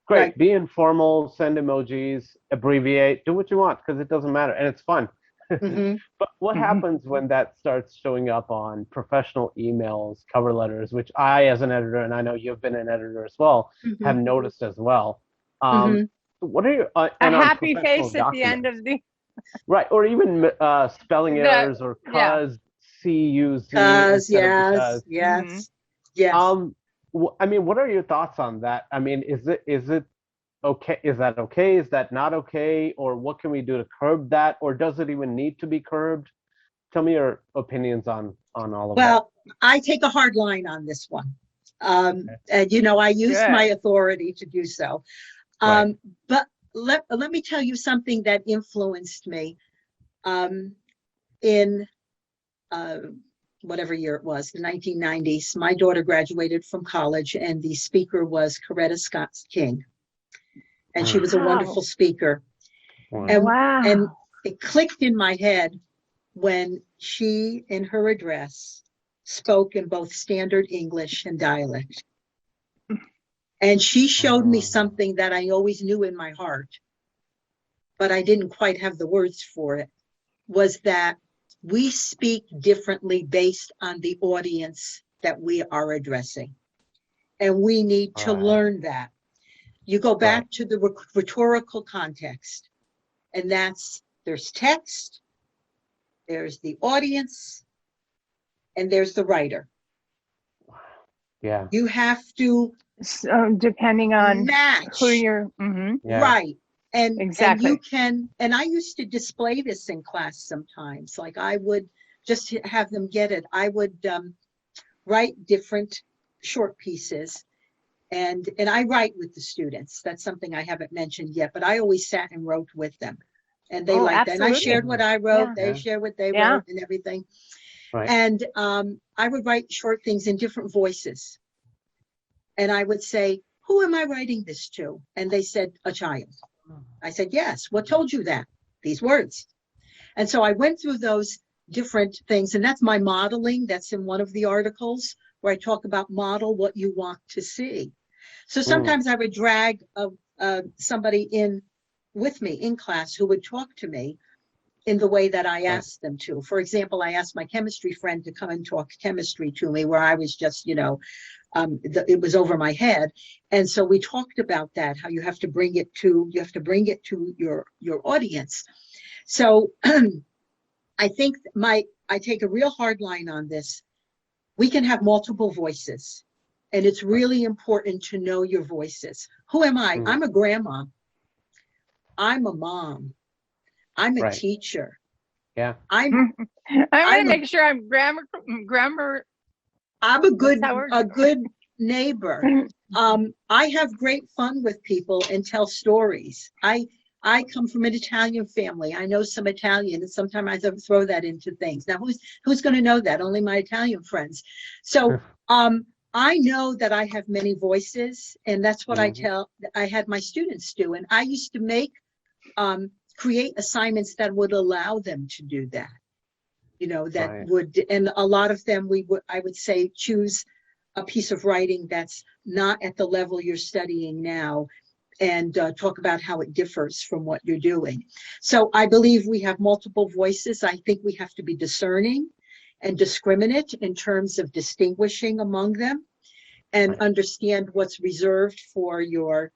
great, be informal, send emojis, abbreviate, do what you want, because it doesn't matter, and it's fun. But what happens when that starts showing up on professional emails, cover letters, which I, as an editor, and I know you've been an editor as well, have noticed as well. What are your a happy face at the end of the right, or even spelling errors, or cuz, C-U-Z, yes. I mean, what are your thoughts on that? I mean, is it okay? Is that okay? Is that not okay? Or what can we do to curb that? Or does it even need to be curbed? Tell me your opinions on all of that. Well, I take a hard line on this one. And, I use my authority to do so. But let me tell you something that influenced me. in whatever year it was, the 1990s, my daughter graduated from college, and the speaker was Coretta Scott King. And she was a wonderful speaker. Wow. And it clicked in my head when she, in her address, spoke in both standard English and dialect. And she showed me something that I always knew in my heart, but I didn't quite have the words for it, was that we speak differently based on the audience that we are addressing. And we need to learn that. You go back to the rhetorical context, and that's, there's text, there's the audience, and there's the writer. Yeah. You have to depending on match who you're right. And exactly. And you can, and I used to display this in class sometimes. Like I would just have them get it. I would write different short pieces, and I write with the students. That's something I haven't mentioned yet, but I always sat and wrote with them, and they liked that. And I shared what I wrote. They shared what they wrote and everything. Right. And I would write short things in different voices, and I would say, "Who am I writing this to?" And they said, "A child." I said, "Yes. What told you that?" These words. And so I went through those different things, and that's my modeling. That's in one of the articles where I talk about model what you want to see. So sometimes I would drag somebody in with me in class who would talk to me in the way that I asked them to. For example, I asked my chemistry friend to come and talk chemistry to me, where I was just, it was over my head. And so we talked about that, how you have to bring it to your audience. So I think I take a real hard line on this. We can have multiple voices, and it's really important to know your voices. Who am I? I'm a grandma. I'm a mom. I'm a teacher. Yeah. I'm going to make sure I'm grammar. I'm a good neighbor. I have great fun with people and tell stories. I come from an Italian family. I know some Italian, and sometimes I throw that into things. Now, who's going to know that? Only my Italian friends. So I know that I have many voices, and that's what I had my students do. And I used to create assignments that would allow them to do that. Would, and a lot of them I would say, choose a piece of writing that's not at the level you're studying now, and talk about how it differs from what you're doing. So I believe we have multiple voices. I think we have to be discerning and discriminate in terms of distinguishing among them, and understand what's reserved for your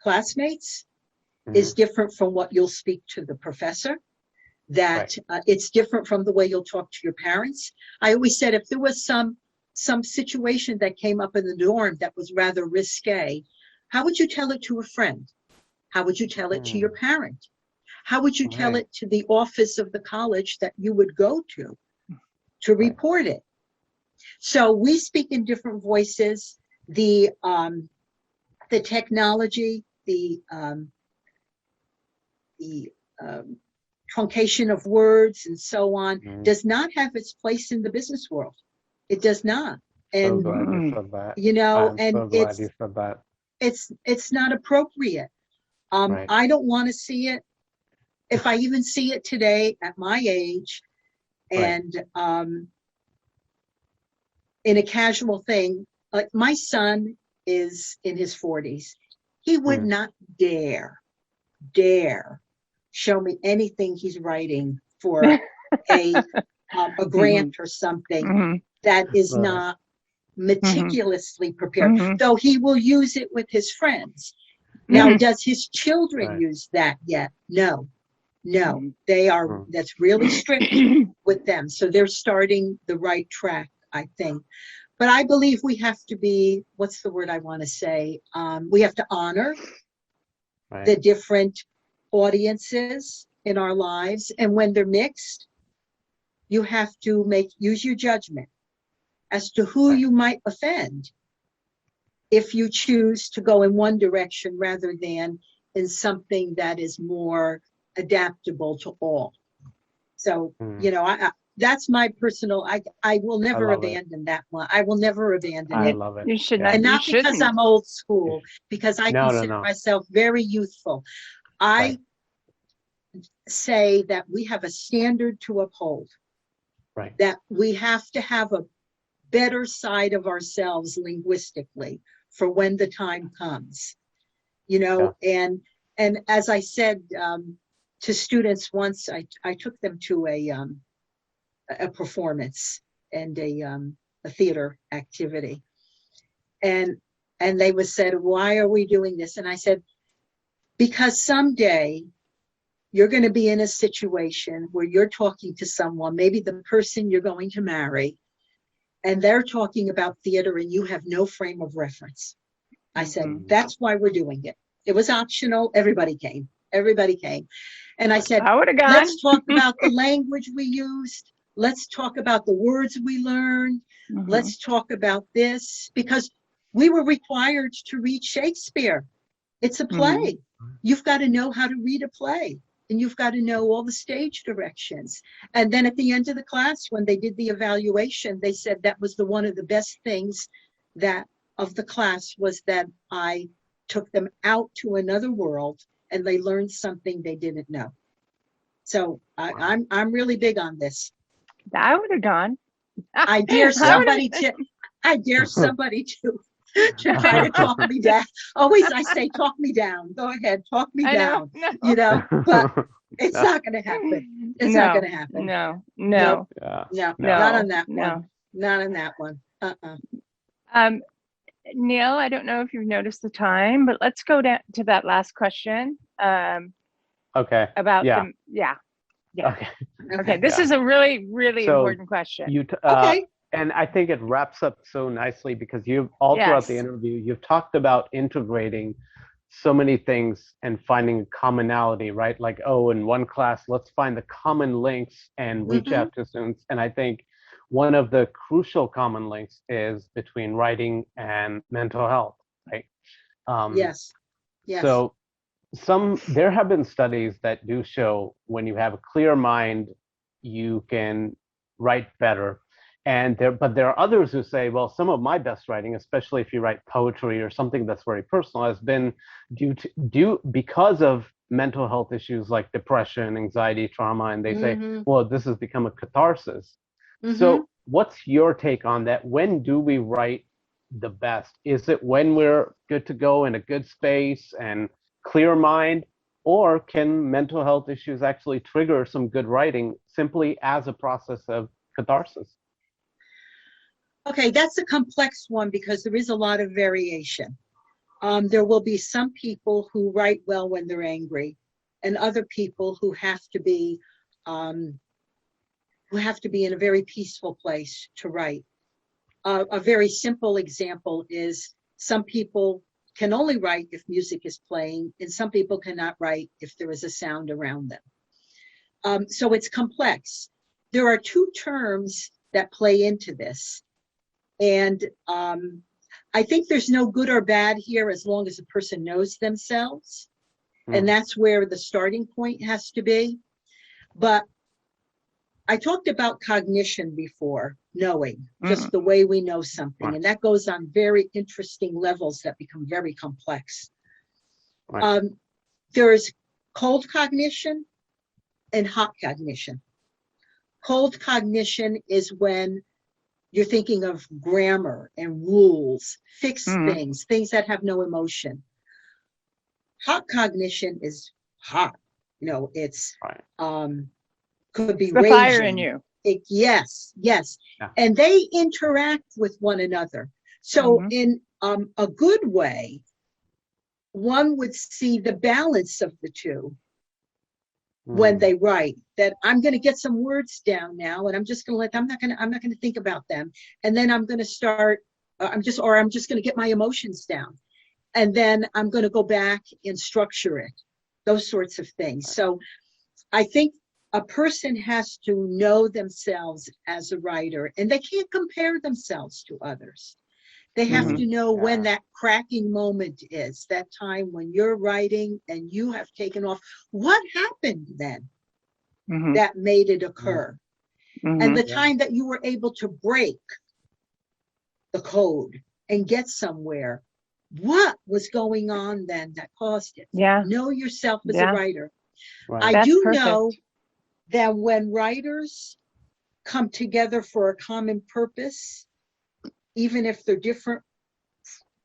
classmates is different from what you'll speak to the professor. That it's different from the way you'll talk to your parents. I always said, if there was some situation that came up in the dorm that was rather risque, how would you tell it to a friend? How would you tell it to your parent? How would you tell it to the office of the college that you would go to report it? So we speak in different voices. The technology, the truncation of words and so on does not have its place in the business world. It does not. And so glad you said that. And so glad you said that. It's not appropriate. I don't want to see it. If I even see it today at my age, and in a casual thing, like my son is in his 40s, he would not dare show me anything he's writing for a grant or something that is not meticulously prepared, though he will use it with his friends. Now, does his children use that yet? No, they are, that's really strict with them. So they're starting the right track, I think. But I believe we have to be, what's the word I want to say? We have to honor the different audiences in our lives. And when they're mixed, you have to use your judgment as to who you might offend if you choose to go in one direction rather than in something that is more adaptable to all. So, that's my personal, I will never love it. abandon that one. I will never abandon I it. love it. You should Yeah. not. And You not because shouldn't. I'm old school, because I No, consider no. myself very youthful. I Right. say that we have a standard to uphold, Right. that we have to have a better side of ourselves linguistically for when the time comes, and as I said to students once, I took them to a performance and a theater activity, and they was said, why are we doing this? And I said, because someday you're going to be in a situation where you're talking to someone, maybe the person you're going to marry, and they're talking about theater and you have no frame of reference. I said, that's why we're doing it. It was optional. Everybody came. And I said, I would have gone. let's talk about the language we used. Let's talk about the words we learned. Let's talk about this, because we were required to read Shakespeare. It's a play. You've got to know how to read a play, and you've got to know all the stage directions. And then at the end of the class, when they did the evaluation, they said that was one of the best things of the class was that I took them out to another world and they learned something they didn't know. So I'm really big on this. I would have gone. I dare somebody to try to talk me down. Always I say, talk me down. Go ahead, talk me down. But it's not going to happen. It's not going to happen. No. No, not on that one. No. Not on that one. Neil, I don't know if you've noticed the time, but let's go down to that last question. Okay. About Yeah. Okay. This is a really, really important question. Okay. And I think it wraps up so nicely because you've all throughout the interview, you've talked about integrating so many things and finding commonality, right? Like, in one class, let's find the common links and reach out to students. And I think one of the crucial common links is between writing and mental health, right? Yes. So there have been studies that do show when you have a clear mind, you can write better. But there are others who say, well, some of my best writing, especially if you write poetry or something that's very personal, has been because of mental health issues like depression, anxiety, trauma, and they say, well, this has become a catharsis. So what's your take on that? When do we write the best? Is it when we're good to go in a good space and clear mind, or can mental health issues actually trigger some good writing simply as a process of catharsis? Okay, that's a complex one because there is a lot of variation. There will be some people who write well when they're angry, and other people who have to be in a very peaceful place to write. A very simple example is some people can only write if music is playing, and some people cannot write if there is a sound around them. So it's complex. There are two terms that play into this. And I think there's no good or bad here as long as a person knows themselves. And that's where the starting point has to be. But I talked about cognition before, knowing, just the way we know something. Right. And that goes on very interesting levels that become very complex. Right. There is cold cognition and hot cognition. Cold cognition is when you're thinking of grammar and rules, fixed things that have no emotion. Hot cognition is hot. It's could be the raging. Fire in you. Yes. Yeah. And they interact with one another. So in a good way, one would see the balance of the two when they write, that I'm going to get some words down now, and I'm just going to I'm not going to think about them. And then I'm going to start, I'm just going to get my emotions down. And then I'm going to go back and structure it, those sorts of things. So I think a person has to know themselves as a writer, and they can't compare themselves to others. They have to know when that cracking moment is, that time when you're writing and you have taken off. What happened then? that made it occur. And the time that you were able to break the code and get somewhere, what was going on then that caused it? Yeah. Know yourself as a writer. Right. I do perfect. know that when writers come together for a common purpose, even if they're different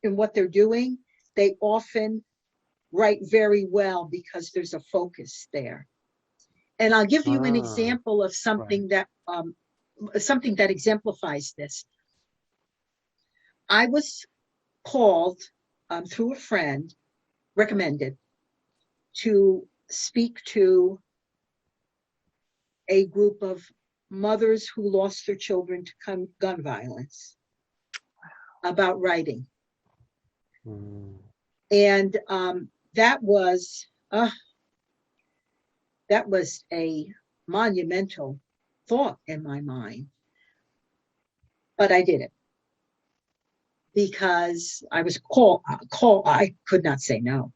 in what they're doing, they often write very well because there's a focus there. And I'll give you an example of something that exemplifies this. I was called through a friend, recommended, to speak to a group of mothers who lost their children to gun violence about writing. And that was a monumental thought in my mind. But I did it because I was called. I could not say no.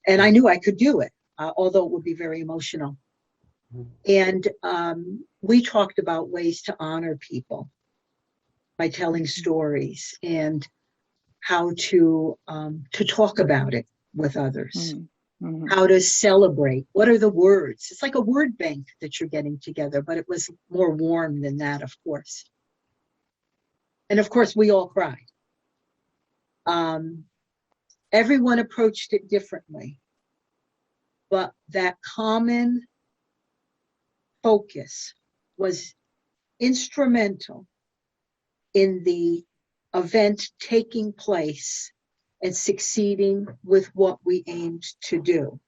And I knew I could do it, although it would be very emotional. And we talked about ways to honor people by telling stories and how to talk about it with others, how to celebrate. What are the words? It's like a word bank that you're getting together, but it was more warm than that, of course. And of course, we all cried. Everyone approached it differently, but that common focus was instrumental in the event taking place and succeeding with what we aimed to do.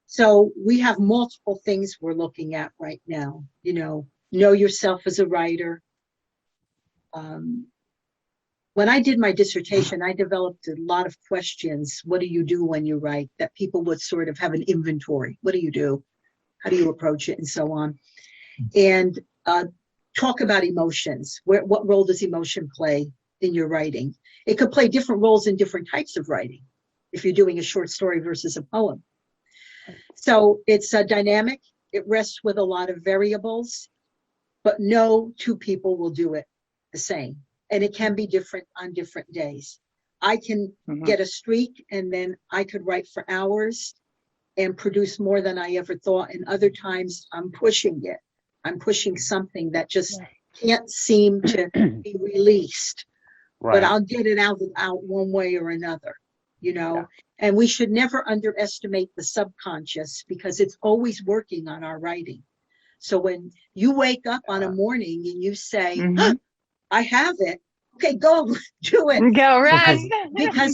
So we have multiple things we're looking at right now. You know yourself as a writer. When I did my dissertation, I developed a lot of questions. What do you do when you write? That people would sort of have an inventory. What do you do? How do you approach it? And so on. And talk about emotions. What role does emotion play in your writing? It could play different roles in different types of writing if you're doing a short story versus a poem. So it's dynamic. It rests with a lot of variables, but no two people will do it the same. And it can be different on different days. I can get a streak and then I could write for hours and produce more than I ever thought. And other times I'm pushing it. I'm pushing something that just can't seem to be released. But I'll get it out one way or another, And we should never underestimate the subconscious because it's always working on our writing. So when you wake up on a morning and you say, I have it, okay, go do it. Go run. Because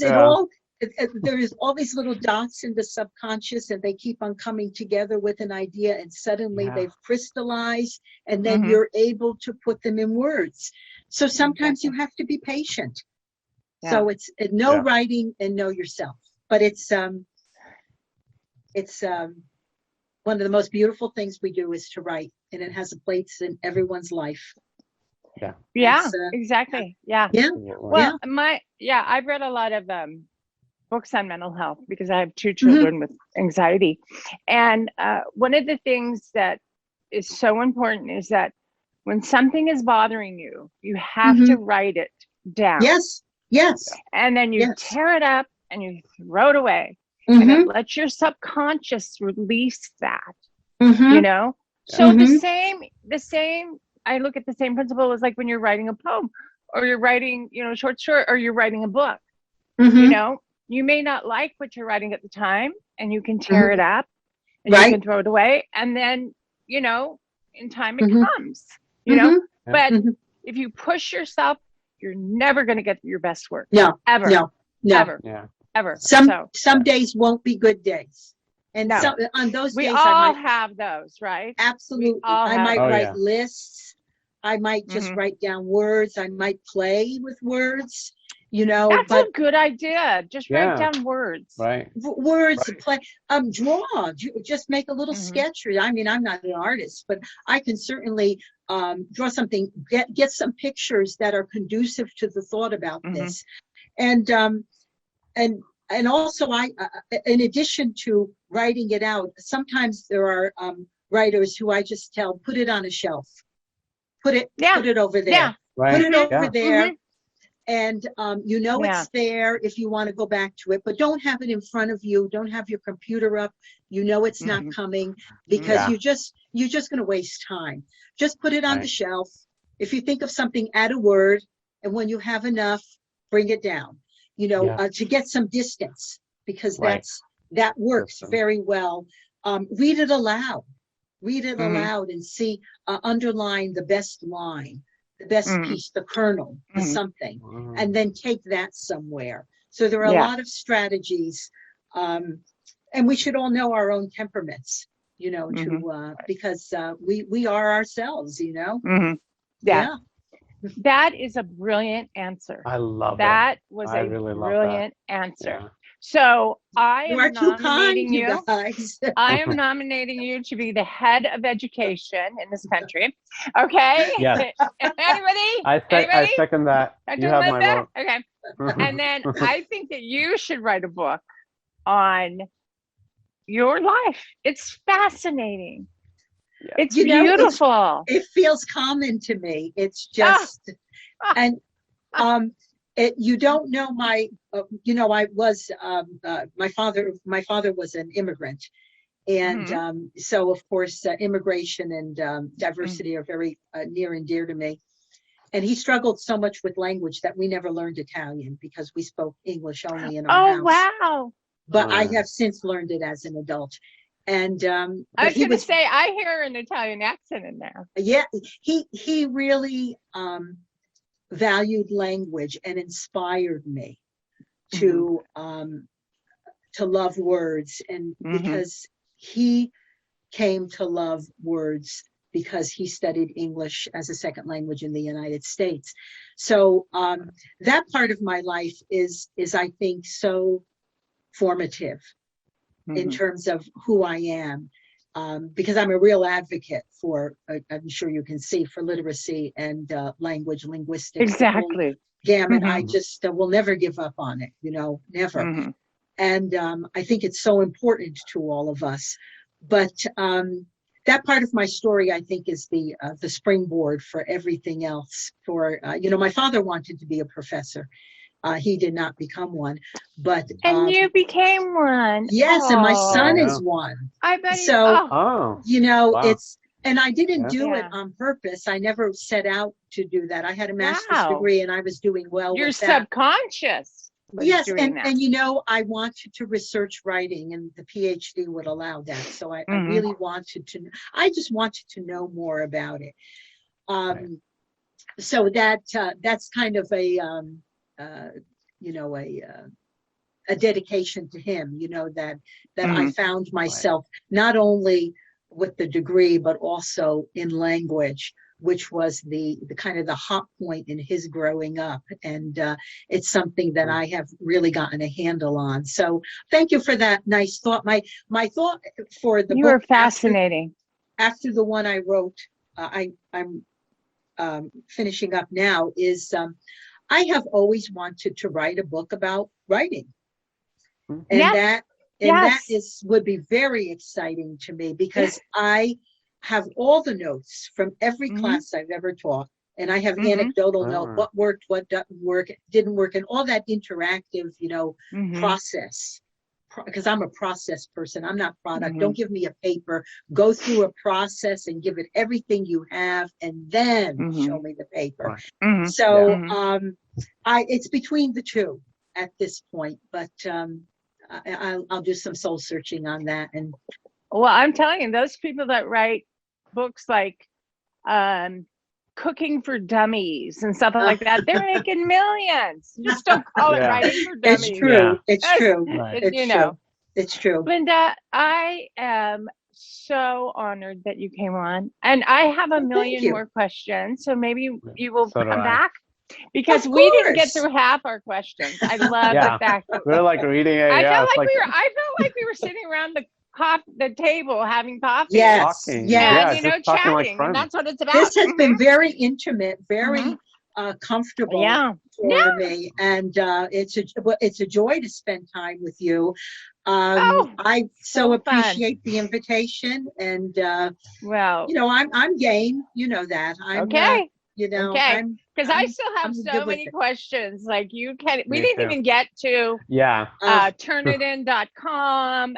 there's all these little dots in the subconscious and they keep on coming together with an idea and suddenly they've crystallized and then you're able to put them in words. So sometimes you have to be patient. So it's writing and know yourself. But it's one of the most beautiful things we do is to write, and it has a place in everyone's life. Exactly. Well, I've read a lot of books on mental health because I have 2 children with anxiety. And one of the things that is so important is that when something is bothering you, you have to write it down. Yes. And then you tear it up and you throw it away. And it lets your subconscious release that, So the same, I look at the same principle as like when you're writing a poem or you're writing, short story, or you're writing a book, you may not like what you're writing at the time and you can tear it up and you can throw it away. And then, in time it comes, but if you push yourself, you're never going to get your best work. Ever. Some days won't be good days. And on those we days, all have those, right? Absolutely. I might write lists. I might just write down words. I might play with words, That's a good idea. Just write down words. Words, play, draw, just make a little sketch. I mean, I'm not an artist, but I can certainly draw something, get some pictures that are conducive to the thought about this. And also I, in addition to writing it out, sometimes there are writers who I just tell, put it on a shelf. Put it over there. Yeah. Right. Put it over Yeah. there. And you know Yeah. it's there if you want to go back to it, but don't have it in front of you. Don't have your computer up. You know it's not coming, because Yeah. you're just going to waste time. Just put it on the Right. shelf. If you think of something, add a word, and when you have enough, bring it down. You know, Yeah. to get some distance, because Right. that works System. very well. Read it aloud. Read it aloud and see, underline the best line, the best piece, the kernel, the something, and then take that somewhere. So there are a lot of strategies, and we should all know our own temperaments, you know, to because we are ourselves, you know. Yeah. That is a brilliant answer. I love that. it. Was I a really love brilliant answer. Yeah. So I You am are too kind, nominating you you. guys. I am nominating you to be the head of education in this country. Okay. Yes. Anybody? I second that. You have my vote. Okay. And then I think that you should write a book on your life. It's fascinating. Yeah. It's You know, beautiful. It feels common to me. It's just, and you don't know my, you know, I was my father was an immigrant, and so of course immigration and diversity are very near and dear to me. And he struggled so much with language that we never learned Italian because we spoke English only in our house. Wow. But I have since learned it as an adult. And I was going to say, I hear an Italian accent in there. Yeah, he really valued language and inspired me to love words, and because he came to love words because he studied English as a second language in the United States. So that part of my life is I think so formative in terms of who I am, because I'm a real advocate for, I'm sure you can see, for literacy and language, linguistics. Exactly. Gamut. I just will never give up on it, you know, never. And I think it's so important to all of us. But that part of my story, I think, is the springboard for everything else. For you know, my father wanted to be a professor. He did not become one, but and you became one. Yes, and my son is one. I bet. So you know, wow. it's, and I didn't do it on purpose. I never set out to do that. I had a master's degree, and I was doing well. You're with that. Subconscious. Yes, and you know, I wanted to research writing, and the PhD would allow that. So I really wanted to. I just wanted to know more about it. So that's kind of a you know, a dedication to him. You know, that I found myself not only with the degree but also in language, which was the kind of the hot point in his growing up. And it's something that I have really gotten a handle on. So thank you for that nice thought. My thought for the book. You are fascinating. After the one I wrote, I'm finishing up now, is I have always wanted to write a book about writing. And that would be very exciting to me, because I have all the notes from every class I've ever taught, and I have anecdotal note, what worked, what didn't work, and all that interactive, you know, process. Because I'm a process person, I'm not product. Don't give me a paper. Go through a process and give it everything you have, and then show me the paper. So it's between the two at this point, but I'll do some soul searching on that. And well, I'm telling you, those people that write books like Cooking for Dummies and stuff like that, they're making millions. Just don't call it writing for dummies. It's true. It's true. You know, it's true. Linda, I am so honored that you came on, and I have a million more questions. So maybe you will come back, because we didn't get through half our questions. I love the fact that we're like reading a. I felt like we were sitting around the table having coffee. Yes, talking. yes. And, you know, chatting, and that's what it's about. This has been very intimate, very comfortable for me, and it's a joy to spend time with you. Oh, I so so fun. appreciate the invitation, and Well, I'm game. You know that. okay. Okay. I'm Because I still have I'm so good with many it. questions. Like we Me didn't too. even get to Yeah. turnitin.com,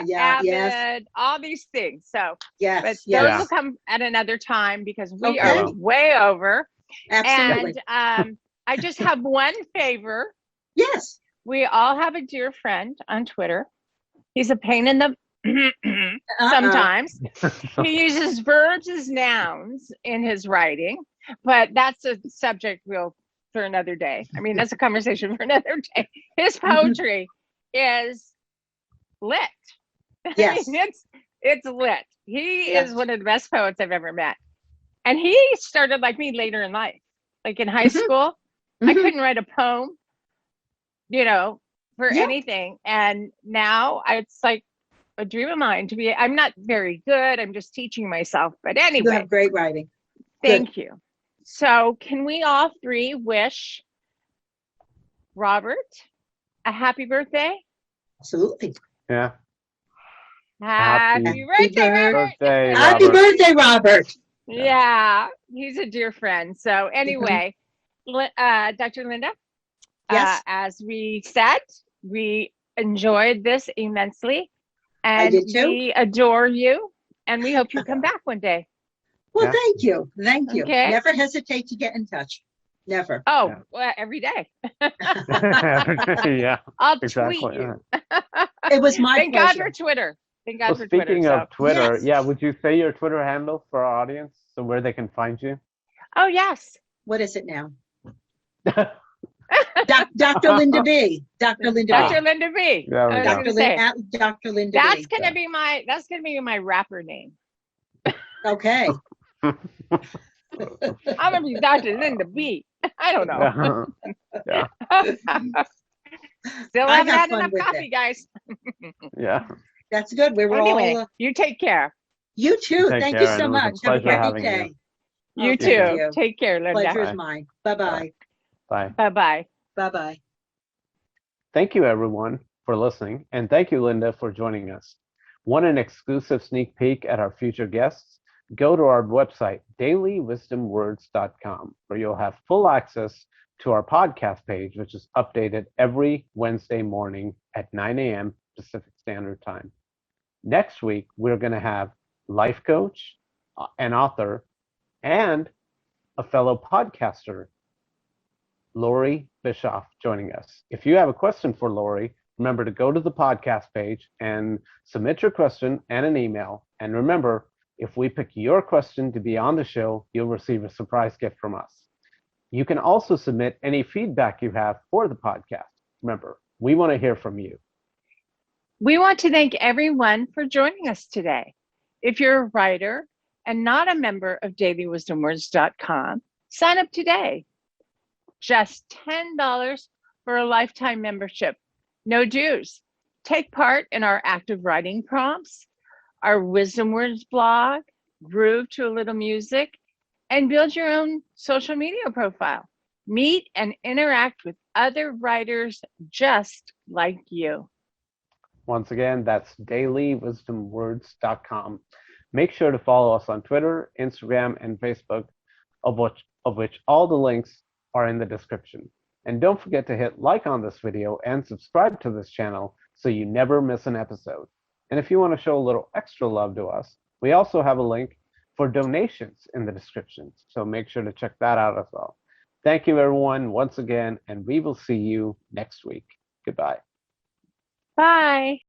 Yes, Avid, all these things. So, but yes, those Yeah. yes. will come at another time because we Okay, are way over. absolutely. And I just have one favor. Yes. We all have a dear friend on Twitter. He's a pain in the sometimes. He uses verbs as nouns in his writing, but that's a subject for another day. I mean, that's a conversation for another day. His poetry is lit. Yes. I mean, it's lit. He Yes. is one of the best poets I've ever met. And he started like me later in life. Like in high Mhm. school, I Mhm. couldn't write a poem, for Yeah. anything. And now it's like a dream of mine to be. I'm not very good. I'm just teaching myself. But You anyway, have great writing. Good. thank you. So, can we all three wish Robert a happy birthday? Absolutely. Yeah. Happy Happy birthday, Robert! birthday, Happy Robert. birthday, Robert. Yeah, he's a dear friend. So, anyway, Dr. Linda, Yes, as we said, we enjoyed this immensely I and did too. we adore you and we hope you come back one day. Well, Yeah. thank you. Thank you. Okay. Never hesitate to get in touch. Never. Oh, Yeah. well, every day. Yeah. I'll Exactly. tweet you. It was my Thank God pleasure. for Twitter. Thank God Well, for Twitter. speaking So, of Twitter, Yes. yeah, would you say your Twitter handle for our audience, so where they can find you? oh yes, What is it now? Dr. Linda B. Dr. Linda Dr. B. Linda B. There we I was go. gonna say Dr. Linda that's B. gonna be my rapper name. Okay. I'm gonna be Dr. Linda B. I don't know. Yeah. Still I haven't have had fun enough with coffee, it. guys. Yeah. That's good. We were Anyway, all. you take care. You too. Take Thank you care, and so it was a much. Have a pleasure great having you. day. You Oh, too. thank you. Take care, Linda. Pleasure is Bye. mine. Bye-bye. Bye. Bye bye. Bye-bye. Thank you, everyone, for listening, and thank you, Linda, for joining us. Want an exclusive sneak peek at our future guests? Go to our website, dailywisdomwords.com, where you'll have full access to our podcast page, which is updated every Wednesday morning at 9 a.m. Pacific Standard Time. Next week, we're going to have life coach, an author, and a fellow podcaster, Lori Bischoff, joining us. If you have a question for Lori, remember to go to the podcast page and submit your question and an email. And remember, if we pick your question to be on the show, you'll receive a surprise gift from us. You can also submit any feedback you have for the podcast. Remember, we want to hear from you. We want to thank everyone for joining us today. If you're a writer and not a member of dailywisdomwords.com, sign up today. Just $10 for a lifetime membership. No dues. Take part in our active writing prompts, our Wisdom Words blog, groove to a little music, and build your own social media profile. Meet and interact with other writers just like you. Once again, that's dailywisdomwords.com. Make sure to follow us on Twitter, Instagram, and Facebook, of which all the links are in the description. And don't forget to hit like on this video and subscribe to this channel so you never miss an episode. And if you want to show a little extra love to us, we also have a link for donations in the description. So make sure to check that out as well. Thank you, everyone, once again, and we will see you next week. Goodbye. Bye.